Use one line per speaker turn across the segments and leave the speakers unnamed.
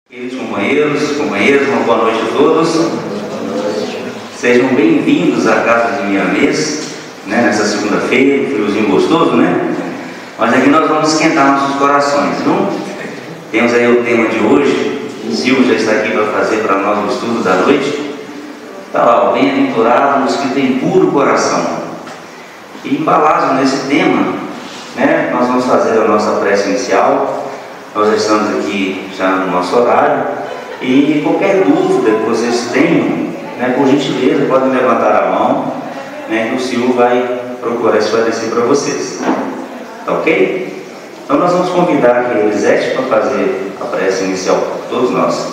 Queridos companheiras, uma boa noite a todos. Sejam bem-vindos à casa de Miramês, nessa segunda-feira, um friozinho gostoso, né? Mas aqui nós vamos esquentar nossos corações, viu? Temos aí o tema de hoje. O Silvio já está aqui para fazer para nós o estudo da noite. Está lá, bem-aventurados os que têm puro coração. E embalados nesse tema, nós vamos fazer a nossa prece inicial. Nós já estamos aqui já no nosso horário. E qualquer dúvida que vocês tenham, por gentileza, podem levantar a mão, que o Silvio vai procurar esclarecer para vocês. Tá ok? Então nós vamos convidar aqui a Elisete para fazer a prece inicial para todos nós.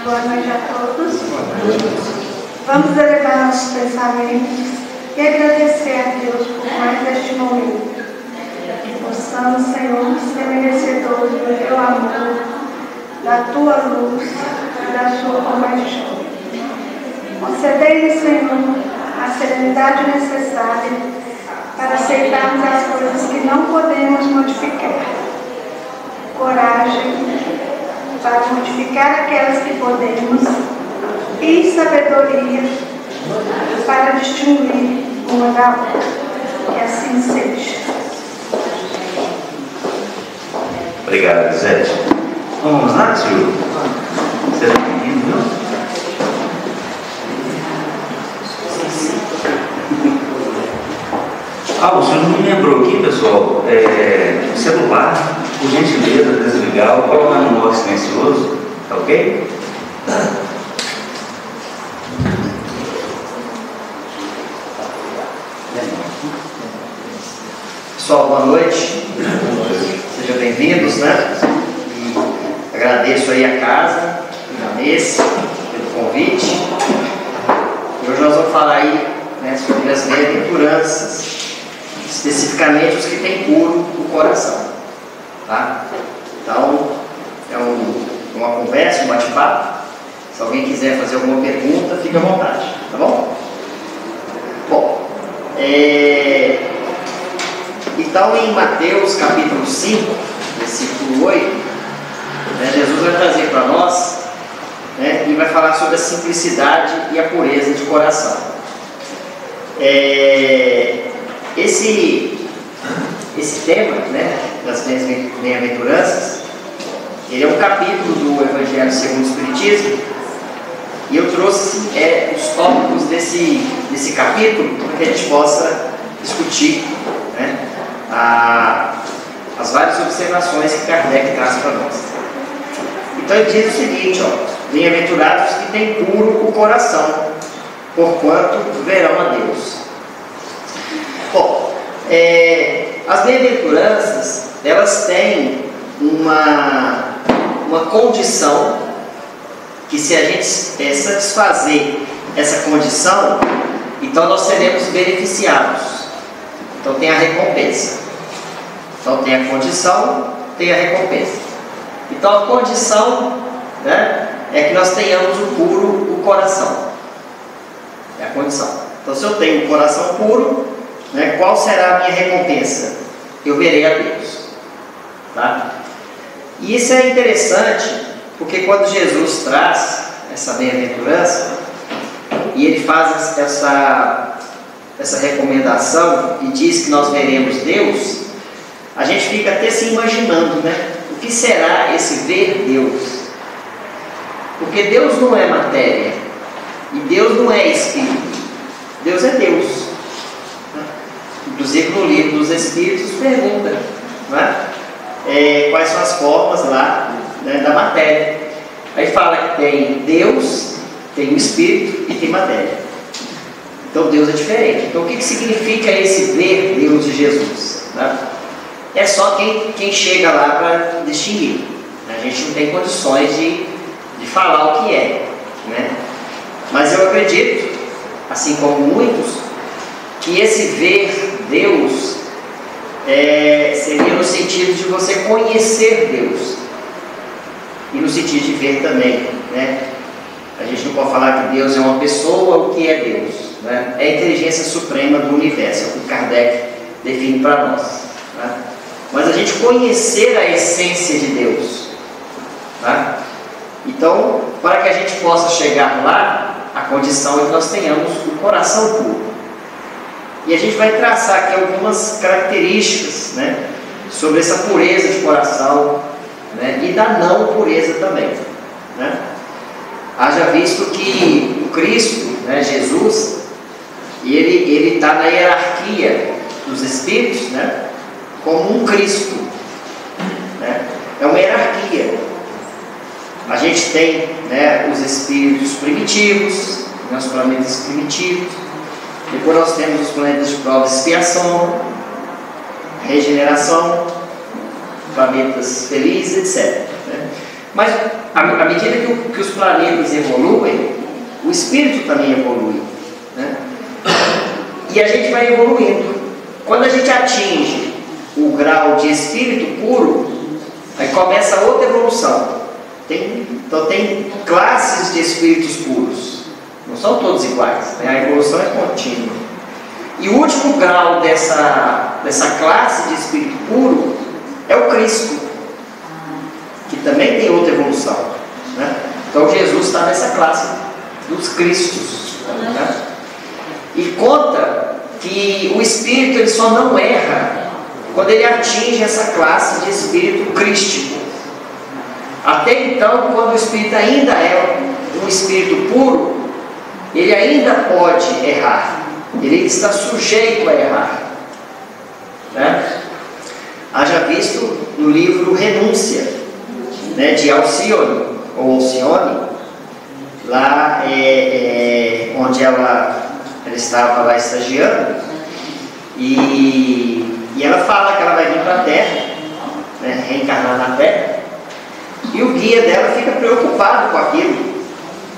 Boa noite a todos. Vamos elevar nossos pensamentos e agradecer a Deus por mais este momento. Que possamos, Senhor, ser merecedores do teu amor, da tua luz e da sua compaixão. Concedei-nos, Senhor, a serenidade necessária para aceitarmos as coisas que não podemos modificar. Coragem para modificar aquelas que podemos e sabedoria para distinguir uma da outra. Que assim seja.
Obrigado, Elisete. Vamos lá, Silvio? Seja bem-vindo, viu? O senhor me lembrou aqui, pessoal, o celular, por gentileza, desligar, colocar no modo silencioso, tá ok?
Pessoal, boa noite. Sejam bem-vindos, E agradeço aí a casa, Miramês, pelo convite. E hoje nós vamos falar aí, sobre as bem-aventuranças, especificamente os que têm puro o coração, tá? Então, é uma conversa, um bate-papo. Se alguém quiser fazer alguma pergunta, fique à vontade, tá bom? Bom, então em Mateus capítulo 5, versículo 8, Jesus vai trazer para nós, e vai falar sobre a simplicidade e a pureza de coração. Esse tema, das bem-aventuranças, ele é um capítulo do Evangelho segundo o Espiritismo, e eu trouxe os tópicos desse capítulo para que a gente possa discutir as várias observações que Kardec traz para nós. Então ele diz o seguinte: bem-aventurados que têm puro o coração, porquanto verão a Deus. Bom, as bem-aventuranças, elas têm uma condição que, se a gente satisfazer essa condição, então nós seremos beneficiados. Então tem a recompensa. Então tem a condição, tem a recompensa. Então a condição, é que nós tenhamos o puro o coração. É a condição. Então, se eu tenho um coração puro, qual será a minha recompensa? Eu verei a Deus. Tá? E isso é interessante, porque quando Jesus traz essa bem-aventurança, e ele faz essa recomendação e diz que nós veremos Deus, a gente fica até se imaginando, o que será esse ver Deus? Porque Deus não é matéria, e Deus não é espírito. Deus é Deus. Inclusive no livro dos Espíritos pergunta, quais são as formas lá, da matéria. Aí fala que tem Deus, tem o espírito e tem matéria. Então Deus é diferente. Então o que significa esse ver Deus de Jesus? É só quem chega lá para distinguir. A gente não tem condições de falar o que é, Mas eu acredito, assim como muitos, que esse ver Deus seria no sentido de você conhecer Deus, e no sentido de ver também, A gente não pode falar que Deus é uma pessoa, o que é Deus, É a inteligência suprema do universo, é o que Kardec define para nós, mas a gente conhecer a essência de Deus. Tá? Então, para que a gente possa chegar lá, a condição é que nós tenhamos o coração puro. E a gente vai traçar aqui algumas características, né, sobre essa pureza de coração, né, e da não pureza também, né? Haja visto que o Cristo, né, Jesus, ele está na hierarquia dos Espíritos, né, como um Cristo, né? É uma hierarquia. A gente tem, né, os Espíritos primitivos, né, os planetas primitivos. Depois nós temos os planetas de prova e expiação, regeneração, planetas felizes, etc. Né? Mas à medida que os planetas evoluem, o espírito também evolui. Né? E a gente vai evoluindo. Quando a gente atinge o grau de espírito puro, aí começa outra evolução. Então tem classes de espíritos puros. Não são todos iguais, né? A evolução é contínua. E o último grau dessa classe de espírito puro é o Cristo, que também tem outra evolução. Né? Então Jesus está nessa classe dos Cristos. Né? E conta que o espírito ele só não erra quando ele atinge essa classe de espírito crístico. Até então, quando o espírito ainda é um espírito puro, ele ainda pode errar, ele está sujeito a errar. Né? Haja visto no livro Renúncia, né, de Alcione, ou Alcione, lá onde ela estava lá estagiando, e ela fala que ela vai vir para a Terra, né, reencarnar na Terra, e o guia dela fica preocupado com aquilo,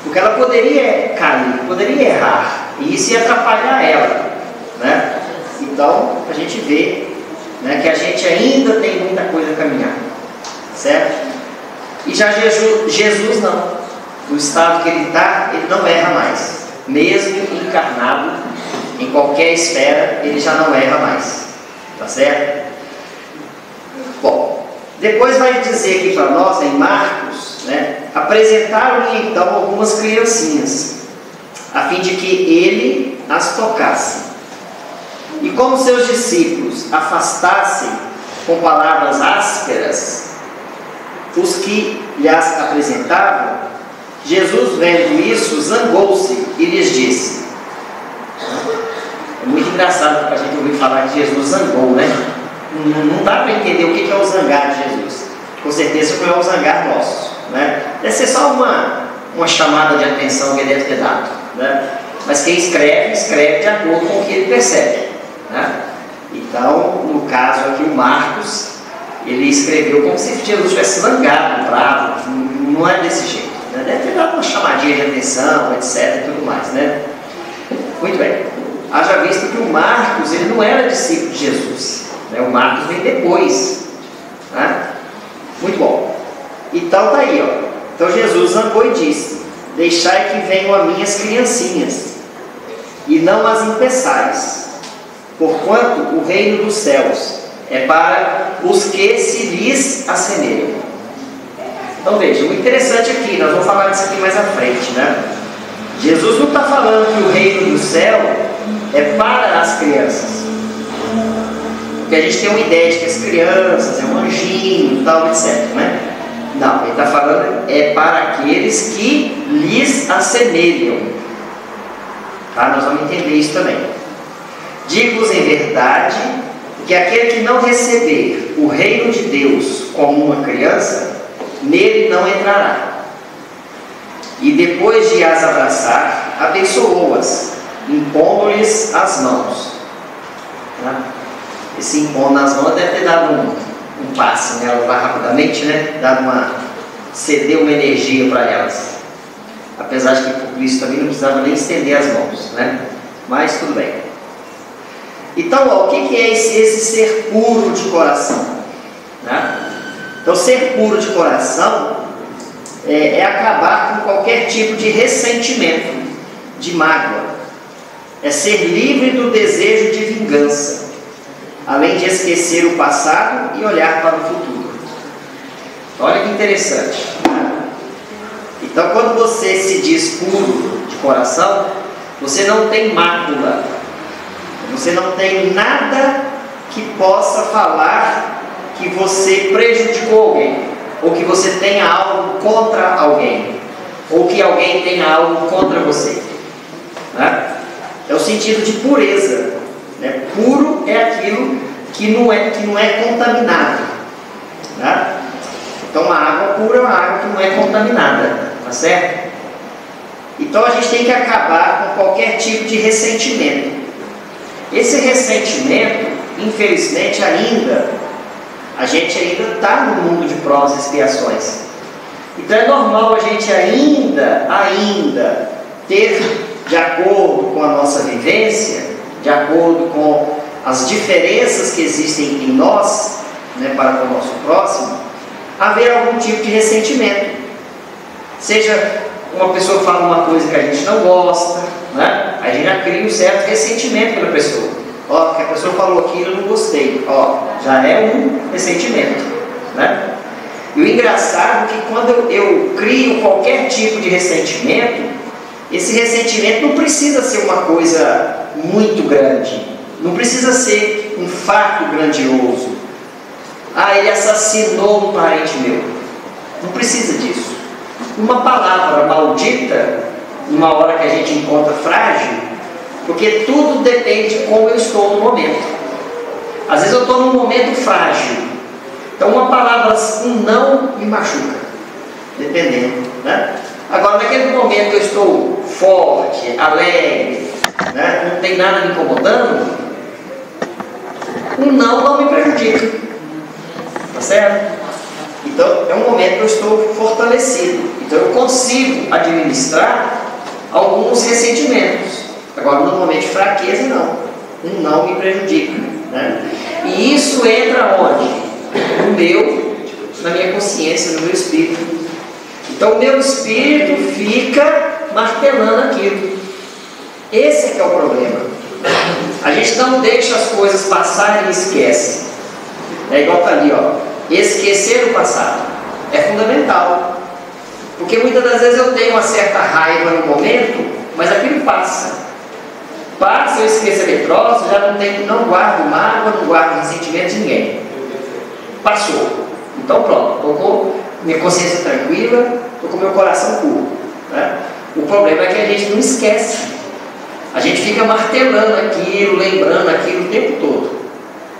porque ela poderia cair, poderia errar, e isso ia atrapalhar ela. Né? Então a gente vê, né, que a gente ainda tem muita coisa a caminhar, certo? E já Jesus não, no estado que ele está, ele não erra mais, mesmo encarnado em qualquer esfera, ele já não erra mais, tá certo? Bom, depois vai dizer aqui para nós, em Marcos, né, apresentaram-lhe então algumas criancinhas, a fim de que ele as tocasse. E como seus discípulos afastassem com palavras ásperas os que lhes apresentavam, Jesus, vendo isso, zangou-se e lhes disse. É muito engraçado para a gente ouvir falar que Jesus zangou, né? Não dá para entender o que é o zangar de Jesus. Com certeza não é o zangar nosso, né? Deve ser só uma chamada de atenção que ele deve ter dado, né? Mas quem escreve de acordo com o que ele percebe, né? Então, no caso aqui, o Marcos, ele escreveu como se Jesus tivesse zangado, bravo. Não é desse jeito, né? Deve ter dado uma chamadinha de atenção, etc. e tudo mais, né? Muito bem. Haja visto que o Marcos, ele não era discípulo de Jesus, né? O Marcos vem depois, né? Muito bom. Então tá aí, ó. Então Jesus zangou e disse: deixai que venham a minhas criancinhas, e não as impeçais, porquanto o reino dos céus é para os que se lhes assemelham. Então veja, o interessante aqui, nós vamos falar disso aqui mais à frente, né? Jesus não está falando que o reino do céu é para as crianças, porque a gente tem uma ideia de que as crianças é um anjinho e tal, etc, né? Não, ele está falando é para aqueles que lhes assemelham, tá? Nós vamos entender isso também. Digo-vos em verdade que aquele que não receber o reino de Deus como uma criança, nele não entrará. E depois de as abraçar, abençoou-as, impondo-lhes as mãos. Tá? Esse impondo as mãos deve ter dado um passe nela, né, rapidamente, né? Cedeu uma energia para elas. Apesar de que por Cristo também não precisava nem estender as mãos, né? Mas tudo bem. Então, ó, o que é esse ser puro de coração? Né? Então, ser puro de coração é acabar com qualquer tipo de ressentimento, de mágoa. É ser livre do desejo de vingança. além de esquecer o passado e olhar para o futuro. Olha que interessante. Então, quando você se diz puro de coração, você não tem mácula, você não tem nada que possa falar que você prejudicou alguém, ou que você tenha algo contra alguém, ou que alguém tenha algo contra você, né? É o sentido de pureza, né? Puro é aquilo que não é contaminado, né? Então a água pura é uma água que não é contaminada, tá certo? Então a gente tem que acabar com qualquer tipo de ressentimento. Esse ressentimento, infelizmente, a gente ainda está no mundo de provas e expiações. Então é normal a gente ainda ter, de acordo com a nossa vivência, de acordo com as diferenças que existem em nós, né, para com o nosso próximo, haver algum tipo de ressentimento. Seja uma pessoa fala uma coisa que a gente não gosta, né? A gente já cria um certo ressentimento pela pessoa. Ó, que a pessoa falou aquilo, eu não gostei. Ó, já é um ressentimento, né? E o engraçado é que quando eu crio qualquer tipo de ressentimento, esse ressentimento não precisa ser uma coisa muito grande, não precisa ser um fato grandioso. Ah, ele assassinou um parente meu. Não precisa disso. Uma palavra maldita, numa hora que a gente encontra frágil, porque tudo depende de como eu estou no momento. Às vezes eu estou num momento frágil, então uma palavra, um não me machuca, dependendo, né? Agora, naquele momento que eu estou forte, alegre, né? Não tem nada me incomodando, um não me prejudica, tá certo? Então é um momento que eu estou fortalecido, então eu consigo administrar alguns ressentimentos. Agora, no momento de fraqueza, não, um não me prejudica, né? E isso entra onde? Na minha consciência, no meu espírito. Então o meu espírito fica martelando aquilo. Esse é que é o problema. A gente não deixa as coisas passarem e esquece. É igual está ali, ó. Esquecer o passado é fundamental, porque muitas das vezes eu tenho uma certa raiva no momento, mas aquilo passa, eu esqueço aquele troço, já não guardo mágoa, não guardo ressentimento de ninguém, passou, então pronto, estou com minha consciência tranquila, estou com meu coração puro, né? O problema é que a gente não esquece, a gente fica martelando aquilo, lembrando aquilo o tempo todo,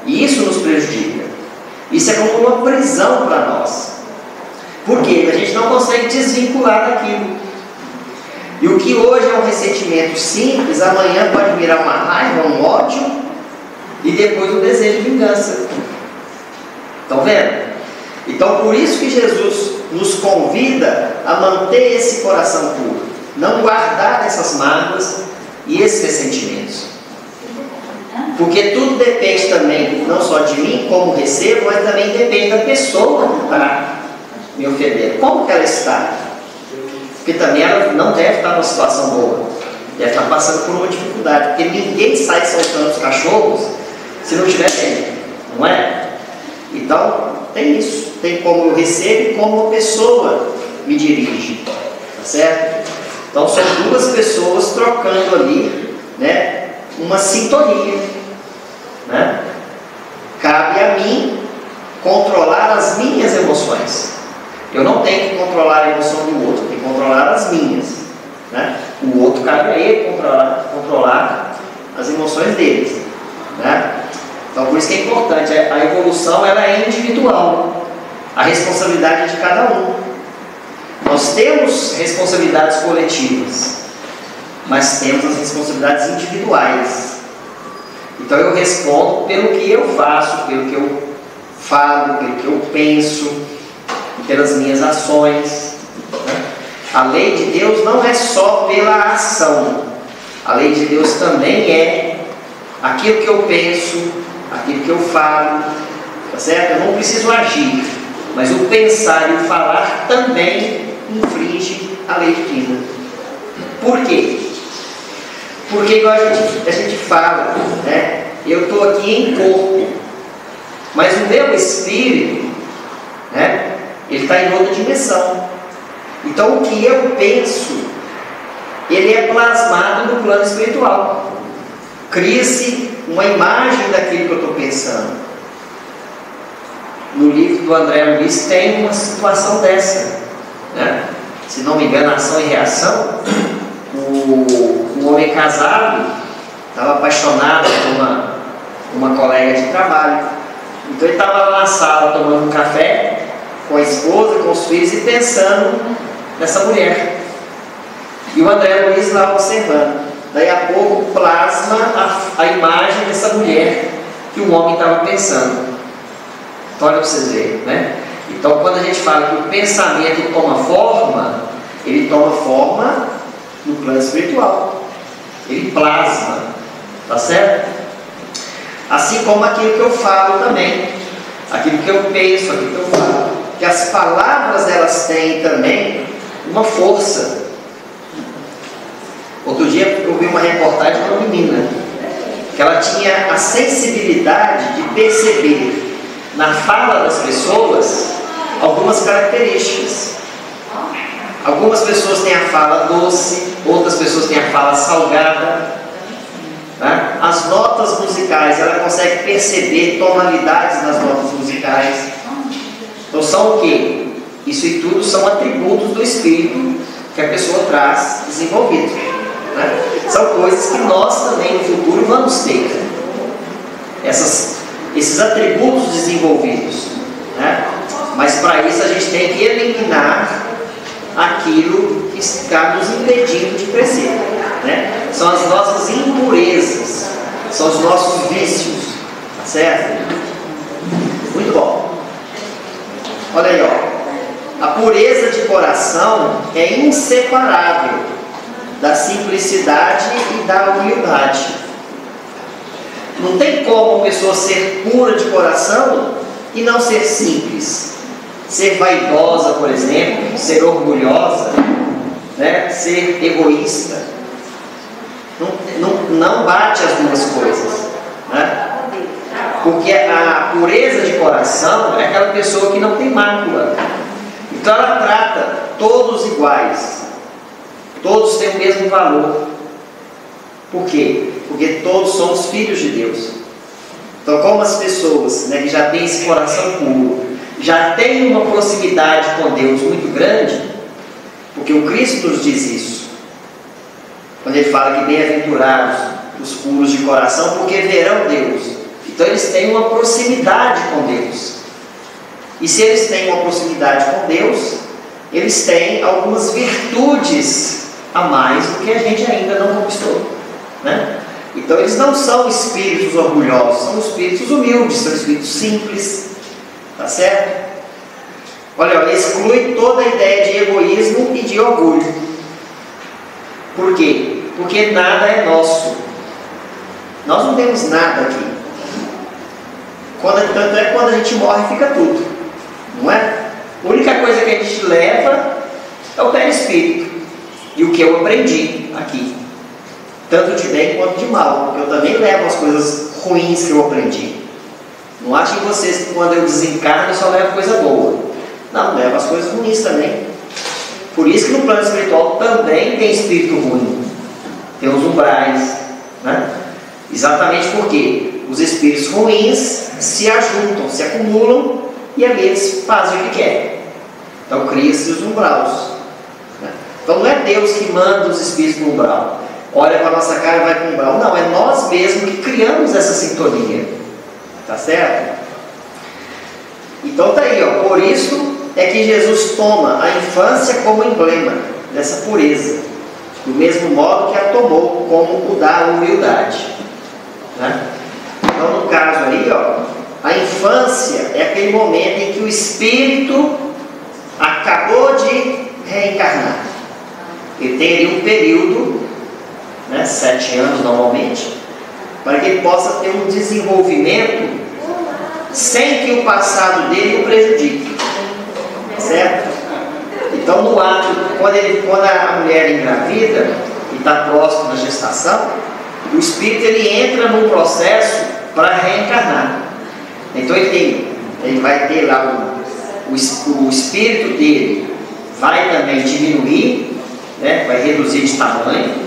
e isso nos prejudica. Isso é como uma prisão para nós. Por quê? A gente não consegue desvincular daquilo. E o que hoje é um ressentimento simples, amanhã pode virar uma raiva, um ódio, e depois um desejo de vingança. Estão vendo? Então, por isso que Jesus nos convida a manter esse coração puro, não guardar essas mágoas e esses ressentimentos. Porque tudo depende também, não só de mim, como recebo, mas também depende da pessoa que está me ofendendo. Como que ela está? Porque também ela não deve estar numa situação boa, deve estar passando por uma dificuldade, porque ninguém sai soltando os cachorros se não estiver bem, não é? Então, tem isso, tem como eu recebo e como uma pessoa me dirige, tá certo? Então, são duas pessoas trocando ali, né, uma sintonia, né? Cabe a mim controlar as minhas emoções. Eu não tenho que controlar a emoção do outro, eu tenho que controlar as minhas, né? O outro cabe a ele controlar as emoções deles, né? Então por isso que é importante, a evolução ela é individual, a responsabilidade é de cada um. Nós temos responsabilidades coletivas, mas temos as responsabilidades individuais. Então eu respondo pelo que eu faço, pelo que eu falo, pelo que eu penso, pelas minhas ações, né? A lei de Deus não é só pela ação, a lei de Deus também é aquilo que eu penso, aquilo que eu falo, tá certo? Eu não preciso agir, mas o pensar e o falar também infringe a lei divina. Por quê? Porque igual a gente fala, né? Eu estou aqui em corpo, Mas o meu espírito, né, ele está em outra dimensão. Então o que eu penso, ele é plasmado no plano espiritual. Cria-se uma imagem daquilo que eu estou pensando. No livro do André Luiz tem uma situação dessa, né? Se não me engano, Ação e Reação. Um homem casado estava apaixonado por uma colega de trabalho. Então ele estava lá na sala tomando um café com a esposa, com os filhos e pensando nessa mulher. E o André Luiz lá observando. Daí a pouco plasma a imagem dessa mulher que o homem estava pensando. Então olha para vocês verem, né? Então quando a gente fala que o pensamento toma forma, ele toma forma no plano espiritual. Ele plasma, tá certo? Assim como aquilo que eu falo também, aquilo que eu penso, aquilo que eu falo, que as palavras elas têm também uma força. Outro dia eu vi uma reportagem de uma menina que ela tinha a sensibilidade de perceber na fala das pessoas algumas características. Algumas pessoas têm a fala doce, outras pessoas têm a fala salgada, né? As notas musicais, ela consegue perceber tonalidades nas notas musicais. Então são o quê? Isso e tudo são atributos do espírito que a pessoa traz desenvolvido, né? São coisas que nós também no futuro vamos ter, esses atributos desenvolvidos, né? Mas para isso a gente tem que eliminar aquilo que está nos impedindo de crescer, né? São as nossas impurezas, são os nossos vícios, tá certo? Muito bom. Olha aí, ó. A pureza de coração é inseparável da simplicidade e da humildade. Não tem como uma pessoa ser pura de coração e não ser simples. Ser vaidosa, por exemplo, ser orgulhosa, né? Ser egoísta. Não bate as duas coisas, né? Porque a pureza de coração é aquela pessoa que não tem mácula. Então ela trata todos iguais. Todos têm o mesmo valor. Por quê? Porque todos somos filhos de Deus. Então como as pessoas, né, que já têm esse coração puro, já têm uma proximidade com Deus muito grande, porque o Cristo nos diz isso, quando ele fala que bem-aventurados os puros de coração, porque verão Deus. Então eles têm uma proximidade com Deus. E se eles têm uma proximidade com Deus, eles têm algumas virtudes a mais do que a gente ainda não conquistou, né? Então eles não são espíritos orgulhosos, são espíritos humildes, são espíritos simples, tá certo? Olha, exclui toda a ideia de egoísmo e de orgulho. Por quê? Porque nada é nosso. Nós não temos nada aqui. Tanto é que quando a gente morre fica tudo, não é? A única coisa que a gente leva é o perispírito e o que eu aprendi aqui, tanto de bem quanto de mal, porque eu também levo as coisas ruins que eu aprendi. Não achem vocês que quando eu desencarno eu só levo coisa boa. Não, levo as coisas ruins também. Por isso que no plano espiritual também tem espírito ruim, tem os umbrais, né? Exatamente porque os espíritos ruins se ajuntam, se acumulam e ali eles fazem o que querem. Então cria-se os umbraus, né? Então não é Deus que manda os espíritos no umbral, olha para a nossa cara e vai para o umbral. Não, é nós mesmos que criamos essa sintonia, tá certo? Então tá aí, ó. Por isso é que Jesus toma a infância como emblema dessa pureza, do mesmo modo que a tomou como o da humildade, né? Então no caso aí, ó, a infância é aquele momento em que o espírito acabou de reencarnar. Ele tem ali um período, né, 7 anos normalmente, para que ele possa ter um desenvolvimento sem que o passado dele o prejudique, certo? Então no ato, quando a mulher engravida e está próximo da gestação, o espírito ele entra num processo para reencarnar. Então ele vai ter lá o espírito dele vai também diminuir, né? Vai reduzir de tamanho.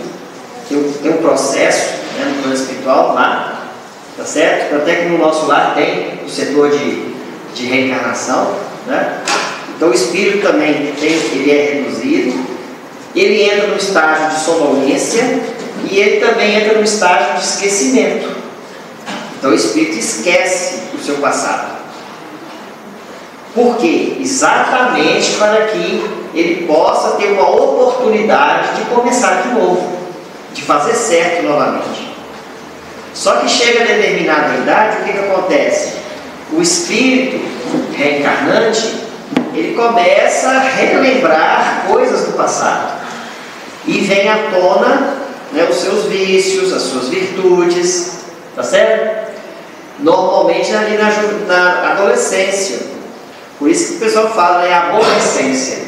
Tem um processo, né, no plano espiritual lá, tá certo? Até que no nosso lar tem o setor de reencarnação, né? Então o espírito também ele é reduzido, ele entra no estágio de sonolência e ele também entra no estágio de esquecimento. Então o espírito esquece o seu passado. Por quê? Exatamente para que ele possa ter uma oportunidade de começar de novo, de fazer certo novamente. Só que chega a determinada idade, o que acontece? O espírito reencarnante, ele começa a relembrar coisas do passado e vem à tona, né, os seus vícios, as suas virtudes, tá certo? Normalmente ali na adolescência. Por isso que o pessoal fala, é a adolescência,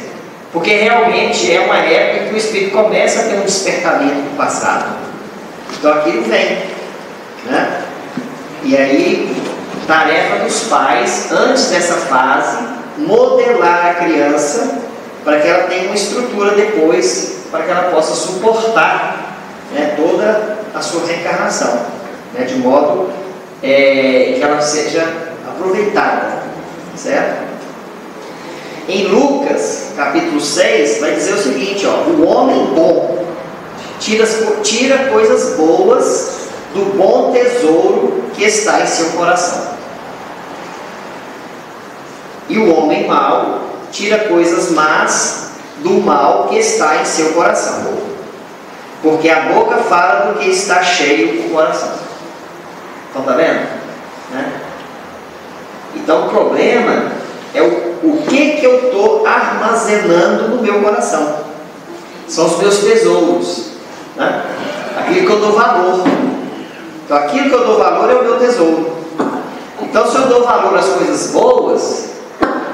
porque realmente é uma época que o espírito começa a ter um despertamento do passado. Então aquilo vem, né? E aí, tarefa dos pais, antes dessa fase, modelar a criança para que ela tenha uma estrutura depois, para que ela possa suportar, né, toda a sua reencarnação, né, de modo que ela seja aproveitada, certo? Em Lucas, capítulo 6, vai dizer o seguinte, ó: o homem bom tira coisas boas do bom tesouro que está em seu coração. E o homem mau tira coisas más do mal que está em seu coração. Porque a boca fala do que está cheio o coração. Então, tá vendo? Né? Então, o problema é o que eu estou armazenando no meu coração. São os meus tesouros, né? Aquilo que eu dou valor. Então aquilo que eu dou valor é o meu tesouro. Então se eu dou valor às coisas boas,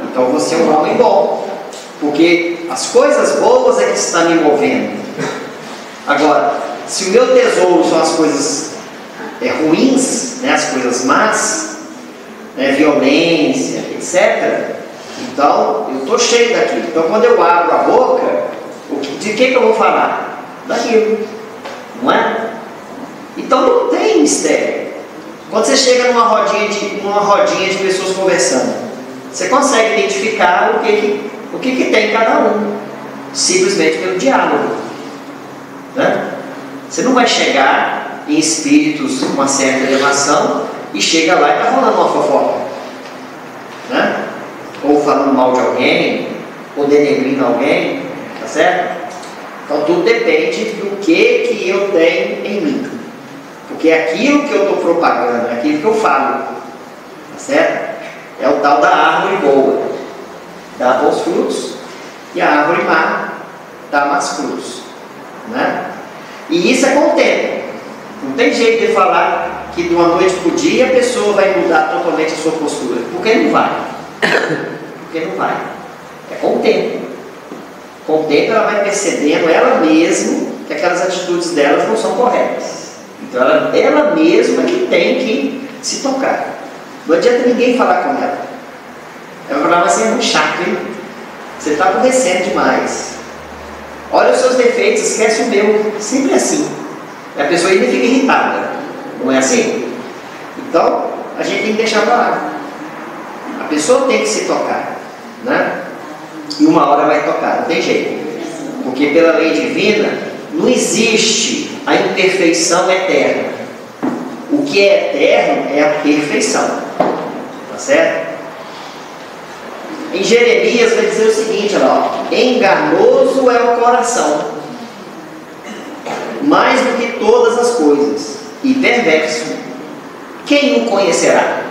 então eu vou ser um homem bom, porque as coisas boas é que estão me movendo. Agora, se o meu tesouro são as coisas ruins, né, as coisas más, né, violência, etc., então eu estou cheio daquilo. Então quando eu abro a boca, de que eu vou falar? Daquilo, não é? Então não tem mistério. Quando você chega numa rodinha de pessoas conversando, você consegue identificar o que tem em cada um, simplesmente pelo diálogo, né? Você não vai chegar em espíritos com uma certa elevação e chega lá e está falando uma fofoca, né? Ou falando mal de alguém, ou denegrindo alguém, tá certo? Então tudo depende do que eu tenho em mim, porque aquilo que eu estou propagando, aquilo que eu falo, tá certo? É o tal da árvore boa, dá bons frutos, e a árvore má dá más frutos, né? E isso é com o tempo. Não tem jeito de falar que de uma noite para o dia a pessoa vai mudar totalmente a sua postura, porque não vai. Porque não vai. É com o tempo. Com o tempo ela vai percebendo ela mesma que aquelas atitudes delas não são corretas. Então ela mesma que tem que se tocar. Não adianta ninguém falar com ela. Ela vai falar, mas você é muito chato, hein? Você está aborrecendo demais. Olha os seus defeitos, esquece o meu. Sempre assim. E a pessoa ainda fica irritada. Não é assim? Então a gente tem que deixar para lá. A pessoa tem que se tocar, né? E uma hora vai tocar, não tem jeito. Porque pela lei divina não existe a imperfeição eterna. O que é eterno é a perfeição. Tá certo? Em Jeremias vai dizer o seguinte, ó: enganoso é o coração, mais do que todas as coisas, e perverso. Quem o conhecerá?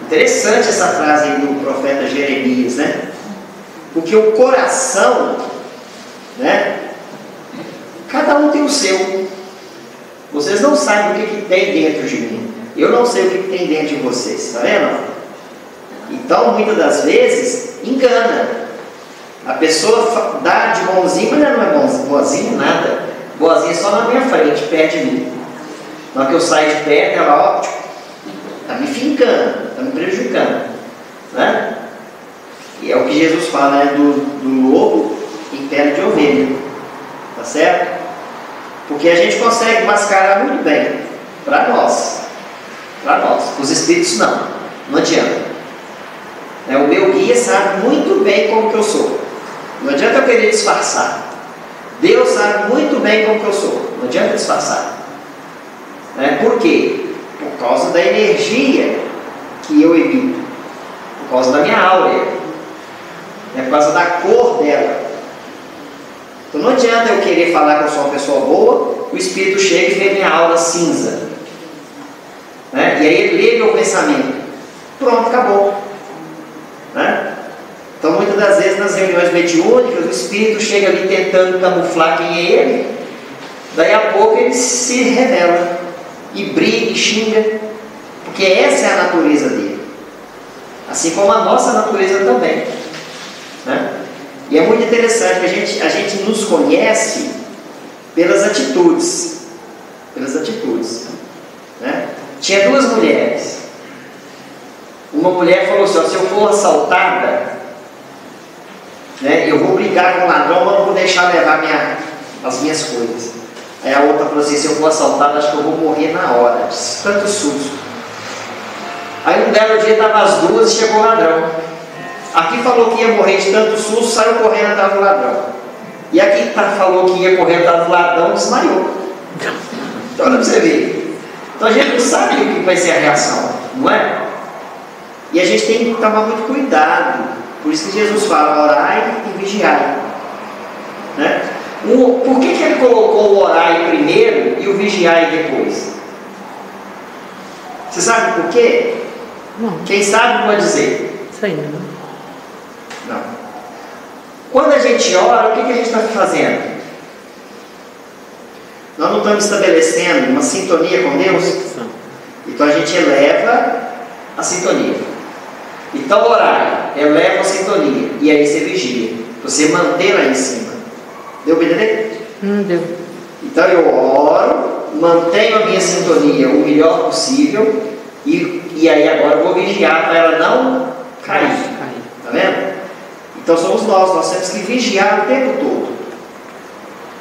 Interessante essa frase aí do profeta Jeremias, né? Porque o coração, né? Cada um tem o seu. Vocês não sabem o que tem dentro de mim. Eu não sei o que tem dentro de vocês. Está vendo? Então, muitas das vezes, engana. A pessoa dá de bonzinho, mas ela não é boazinha nada. Boazinha só na minha frente, perto de mim. Na hora que eu saio de perto, ela, ó, está me fincando, está me prejudicando, né? E é o que Jesus fala, né? do lobo em pele de ovelha, tá certo? Porque a gente consegue mascarar muito bem, para nós, os espíritos não adianta. O meu guia sabe muito bem como que eu sou, não adianta eu querer disfarçar. Deus sabe muito bem como que eu sou, não adianta disfarçar. Por quê? Por causa da energia que eu emito, por causa da minha áurea, por causa da cor dela. Então não adianta eu querer falar que eu sou uma pessoa boa, o espírito chega e vê minha aura cinza, e aí ele lê meu pensamento, pronto, acabou. Então muitas das vezes nas reuniões mediúnicas o espírito chega ali tentando camuflar quem é ele, daí a pouco ele se revela e briga e xinga, porque essa é a natureza dele, assim como a nossa natureza também, E é muito interessante que a gente nos conhece pelas atitudes, Tinha duas mulheres. Uma mulher falou assim: se eu for assaltada, eu vou brigar com o ladrão, mas não vou deixar levar as minhas coisas. Aí a outra falou assim: se eu for assaltada, acho que eu vou morrer na hora, tanto susto. Aí um belo dia estava as duas e chegou o ladrão. Aqui falou que ia morrer de tanto susto, saiu correndo atrás do ladrão. E aqui falou que ia correndo atrás do ladrão, desmaiou. Então olha para você ver. Então a gente não sabe o que vai ser a reação, não é? E a gente tem que tomar muito cuidado. Por isso que Jesus fala: orai e vigiai, Por que ele colocou o orai primeiro e o vigiai depois? Você sabe por quê?
Não.
Quem sabe pode dizer.
Isso aí,
Não. Quando a gente ora, o que a gente está fazendo? Nós não estamos estabelecendo uma sintonia com Deus? Então a gente eleva a sintonia. Então orar eleva a sintonia, e aí você vigia, você mantém lá em cima. Deu para entender?
Deu.
Então eu oro, mantenho a minha sintonia o melhor possível, e aí agora eu vou vigiar para ela não cair. Está vendo? Então somos nós temos que vigiar o tempo todo.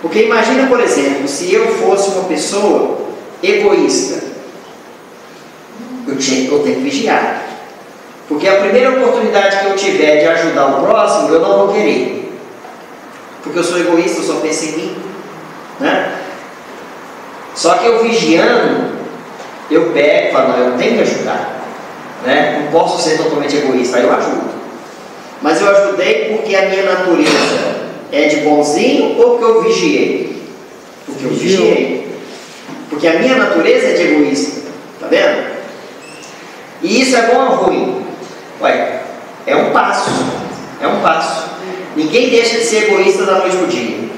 Porque imagina, por exemplo, se eu fosse uma pessoa egoísta, eu tenho que vigiar. Porque a primeira oportunidade que eu tiver de ajudar o próximo, eu não vou querer. Porque eu sou egoísta, eu só penso em mim. Só que eu vigiando, eu pego e falo: não, eu tenho que ajudar. Não posso ser totalmente egoísta, aí eu ajudo. Mas eu ajudei porque a minha natureza é de bonzinho ou porque eu vigiei? Porque eu vigiei. Porque a minha natureza é de egoísta. Está vendo? E isso é bom ou ruim? É um passo. Ninguém deixa de ser egoísta da noite para o dia.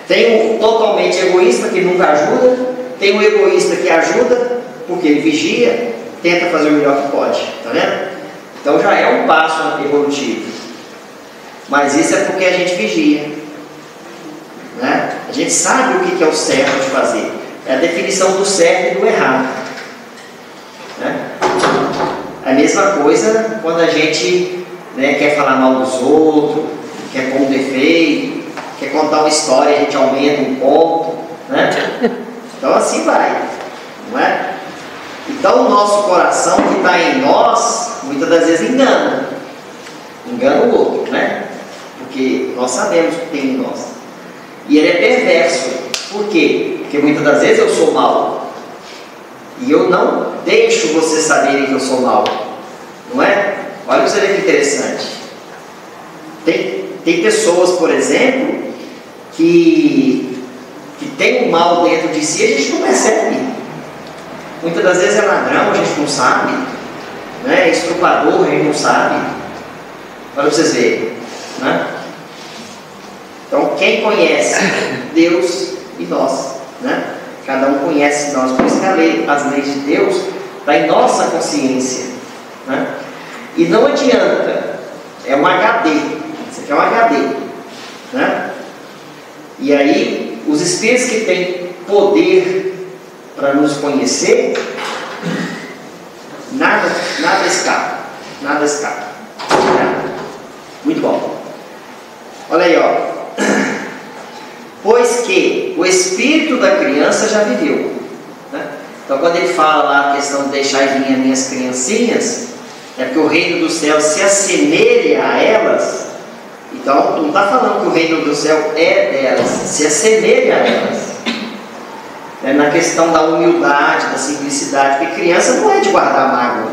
Tem o totalmente egoísta que nunca ajuda. Tem o egoísta que ajuda porque ele vigia, tenta fazer o melhor que pode. Está vendo? Então já é um passo evolutivo. Mas isso é porque a gente vigia. A gente sabe o que é o certo de fazer. É a definição do certo e do errado. A mesma coisa quando a gente quer falar mal dos outros, quer pôr um defeito, quer contar uma história, a gente aumenta um ponto. Então assim vai. Então o nosso coração que está em nós, muitas das vezes engana o outro, porque nós sabemos o que tem em nós, e ele é perverso. Por quê? Porque muitas das vezes eu sou mau, e eu não deixo vocês saberem que eu sou mau, não é? Olha você ver que interessante. Tem pessoas, por exemplo, que tem um mal dentro de si, a gente não percebe. Muitas das vezes é ladrão, a gente não sabe, é estuprador, a gente não sabe. Olha para vocês verem, Então quem conhece Deus e nós, Cada um conhece nós. Por isso que as leis de Deus estão em nossa consciência, E não adianta, é um HD. Isso aqui é um HD, E aí os espíritos que têm poder para nos conhecer, escapa. Nada escapa. Muito bom. Olha aí, ó. Pois que o espírito da criança já viveu. Né? Então, quando ele fala lá a questão de deixar vir as minhas criancinhas, é porque o reino do céu se assemelha a elas. Então, não está falando que o reino do céu é delas, se assemelha a elas. É na questão da humildade, da simplicidade, porque criança não é de guardar mágoa.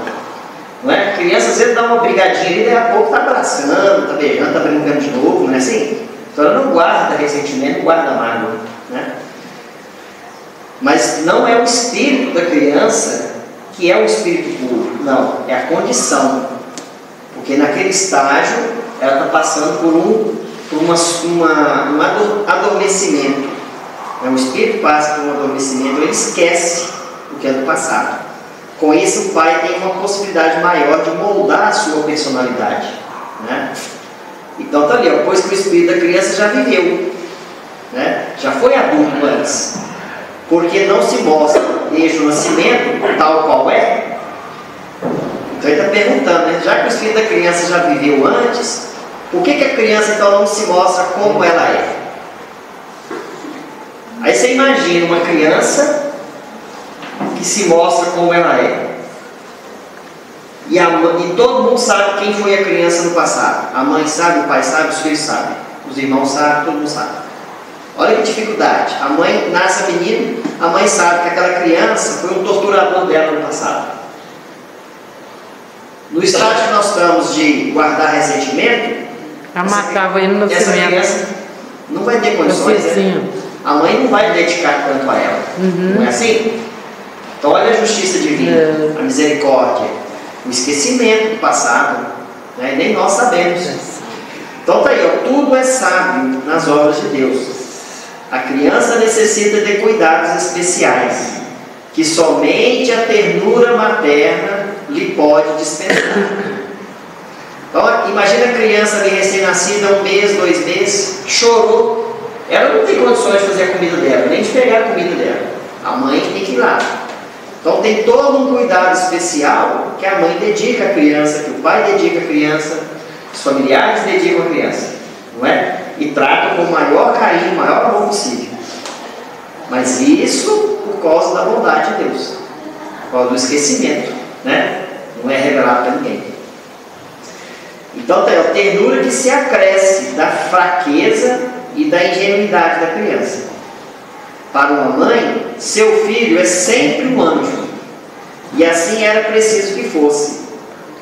Não é? Criança às vezes dá uma brigadinha e daqui a pouco está abraçando, está beijando, está brincando de novo, não é assim? Então ela não guarda ressentimento, não guarda mágoa. Né? Mas não é o espírito da criança que é o espírito puro, não, é a condição. Porque naquele estágio ela está passando por um adormecimento. O espírito passa por um adormecimento, ele esquece o que é do passado. Com isso, o pai tem uma possibilidade maior de moldar a sua personalidade. Né? Então está ali, ó, pois que o espírito da criança já viveu, né? Já foi adulto antes, porque não se mostra desde o nascimento tal qual é. Então ele está perguntando, né? Já que o espírito da criança já viveu antes, por que a criança então não se mostra como ela é? Aí você imagina uma criança que se mostra como ela é. E todo mundo sabe quem foi a criança no passado. A mãe sabe, o pai sabe, os filhos sabem, os irmãos sabem, todo mundo sabe. Olha que dificuldade. A mãe nasce a menina, a mãe sabe que aquela criança foi um torturador dela no passado. No estágio que nós estamos de guardar ressentimento,
ela matava ele no
essa criança não vai ter condições, né? A mãe não vai dedicar tanto a ela. Não é assim? Então olha a justiça divina, a misericórdia, o esquecimento do passado, né? Nem nós sabemos. Então tá aí, ó, tudo é sábio nas obras de Deus. A criança necessita de cuidados especiais, que somente a ternura materna lhe pode dispensar. Então imagina a criança ali recém-nascida, 1 mês, 2 meses, chorou. Ela não tem condições de fazer a comida dela, nem de pegar a comida dela. A mãe tem que ir lá. Então tem todo um cuidado especial que a mãe dedica à criança, que o pai dedica à criança, os familiares dedicam à criança, não é? E tratam com o maior carinho, o maior amor possível. Mas isso por causa da bondade de Deus, por causa do esquecimento, né? Não é revelado para ninguém. Então tem a ternura que se acresce da fraqueza e da ingenuidade da criança. Para uma mãe, seu filho é sempre um anjo, e assim era preciso que fosse,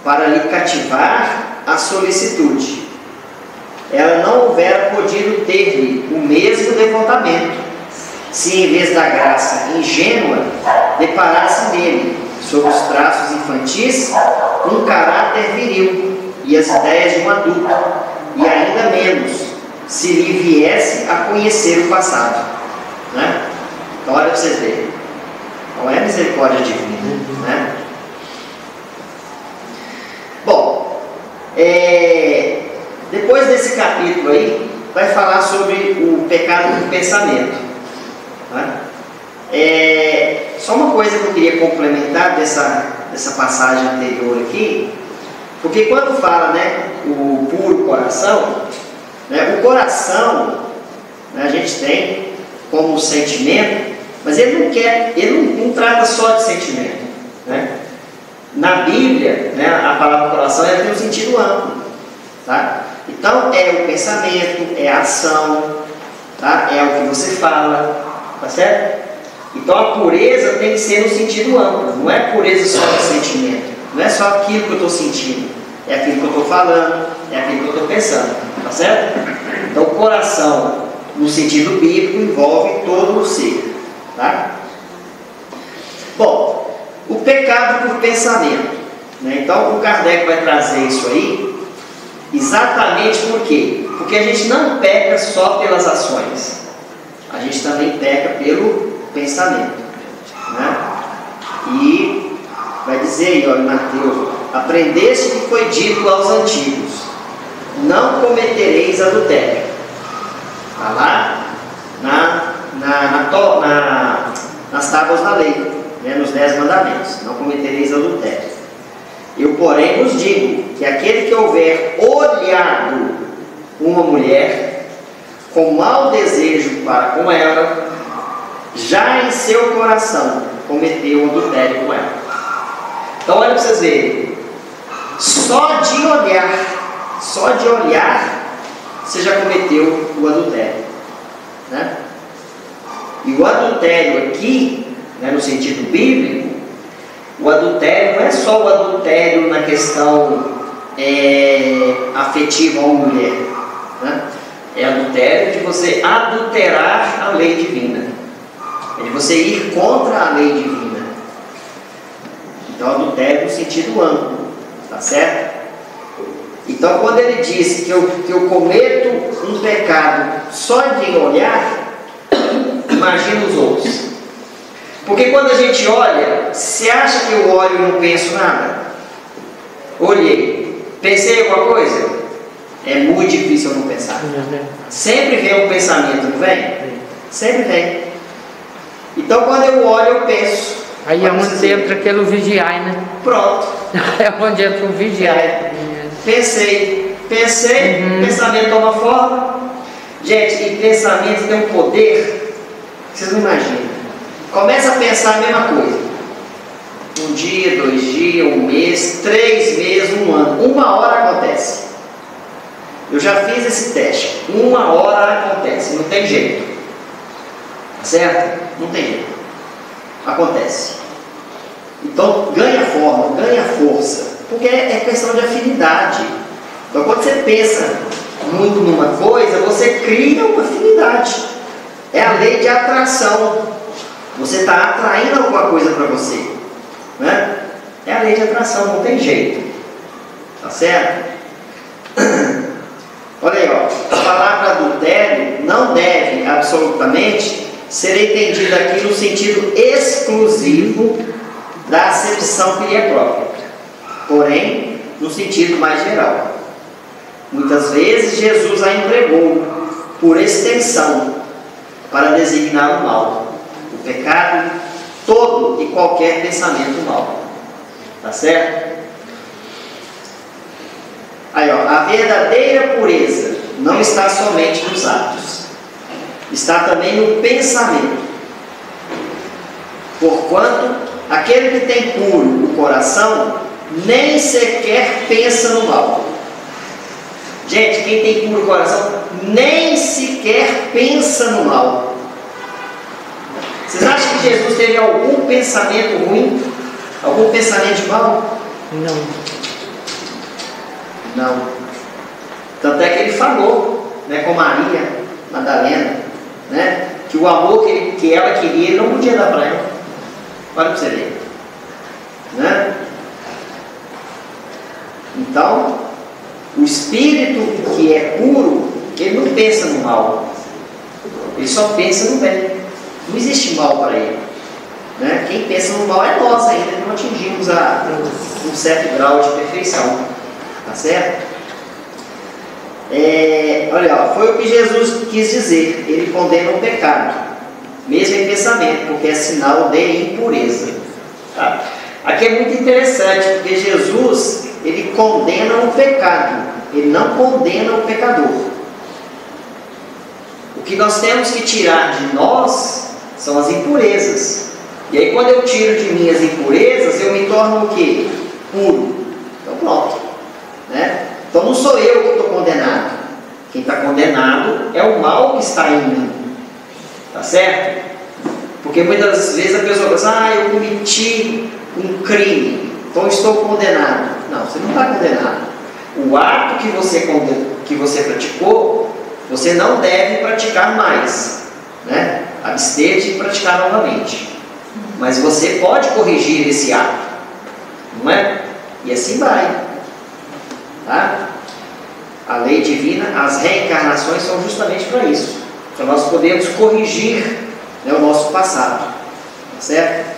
para lhe cativar a solicitude. Ela não houvera podido ter-lhe o mesmo devotamento, se em vez da graça ingênua, deparasse nele, sob os traços infantis, um caráter viril e as ideias de um adulto, e ainda menos se lhe viesse a conhecer o passado. Né? Então olha para vocês verem, não é misericórdia divina, né? Bom, depois desse capítulo aí vai falar sobre o pecado do pensamento, né? Só uma coisa que eu queria complementar dessa passagem anterior aqui, porque quando fala, né, o puro coração, né, o coração, né, a gente tem como sentimento, mas ele não trata só de sentimento, né? Na Bíblia, né, a palavra coração tem um sentido amplo, tá? Então é o pensamento, é a ação, tá? É o que você fala, tá certo? Então a pureza tem que ser no sentido amplo, não é pureza só de sentimento, não é só aquilo que eu estou sentindo, é aquilo que eu estou falando, é aquilo que eu estou pensando, tá certo? Então o coração, no sentido bíblico, envolve todo o ser, tá? Bom, o pecado por pensamento, né? Então o Kardec vai trazer isso aí, exatamente por quê? Porque a gente não peca só pelas ações, a gente também peca pelo pensamento, né? E vai dizer aí, ó, em Mateus: aprendeste que foi dito aos antigos, não cometereis adultério. Está lá nas tábuas da lei, né, nos 10 mandamentos, não cometereis adultério. Eu, porém, vos digo que aquele que houver olhado uma mulher com mau desejo para com ela, já em seu coração cometeu um adultério com ela. Então, olha para vocês verem. Só de olhar, você já cometeu o adultério, né? E o adultério aqui, né, no sentido bíblico, o adultério não é só o adultério na questão afetiva a uma mulher, né? É adultério de você adulterar a lei divina, é de você ir contra a lei divina. Então, adultério no sentido amplo, tá certo? Então, quando ele diz que eu cometo um pecado só de olhar, imagina os outros. Porque quando a gente olha, você acha que eu olho e não penso nada? Olhei, pensei em alguma coisa? É muito difícil eu não pensar. Sempre vem um pensamento, não vem? Sempre vem. Então, quando eu olho, eu penso.
Aí é onde entra aquele vigiar, né?
Pronto.
É onde entra o vigiar.
Pensei, pensamento toma forma. Gente, e pensamento tem um poder que vocês não imaginam. Começa a pensar a mesma coisa. Um dia, 2 dias, 1 mês, 3 meses, 1 ano. 1 hora acontece. Eu já fiz esse teste. 1 hora acontece. Não tem jeito. Certo? Não tem jeito. Acontece. Então ganha forma, ganha força. Porque é questão de afinidade. Então quando você pensa muito numa coisa, você cria uma afinidade. É a lei de atração. Você está atraindo alguma coisa para você, né? É a lei de atração, não tem jeito. Tá certo? Olha aí, ó. A palavra adultério não deve absolutamente ser entendida aqui no sentido exclusivo da acepção que lhe é própria, porém no sentido mais geral. Muitas vezes Jesus a empregou por extensão para designar o mal, o pecado, todo e qualquer pensamento mal. Tá certo? Aí, ó, a verdadeira pureza não está somente nos atos, está também no pensamento. Porquanto aquele que tem puro o coração nem sequer pensa no mal. Gente, quem tem puro o coração nem sequer pensa no mal. Vocês acham que Jesus teve algum pensamento ruim? Algum pensamento de mal? Não. Tanto é que ele falou, né, com Maria Madalena, né, que o amor que ela queria, ele não podia dar para ela. Olha para você ver, né? Então, o espírito que é puro, ele não pensa no mal, ele só pensa no bem. Não existe mal para ele, né? Quem pensa no mal é nós ainda, não atingimos um certo grau de perfeição, tá certo? Olha, ó, foi o que Jesus quis dizer. Ele condena o pecado, mesmo em pensamento, porque é sinal de impureza, tá? Aqui é muito interessante, porque Jesus, ele condena o pecado, ele não condena o pecador. O que nós temos que tirar de nós são as impurezas. E aí, quando eu tiro de mim as impurezas, eu me torno o quê? Puro. Então pronto, né? Então não sou eu que estou condenado. Quem está condenado é o mal que está em mim. Tá certo? Porque muitas vezes a pessoa pensa, eu cometi um crime, então estou condenado. Não, você não está condenado. O ato que você praticou, você não deve praticar mais, né? Abster de praticar novamente. Mas você pode corrigir esse ato, não é? E assim vai, tá? A lei divina, as reencarnações são justamente para isso, para nós podermos corrigir, né, o nosso passado, tá certo?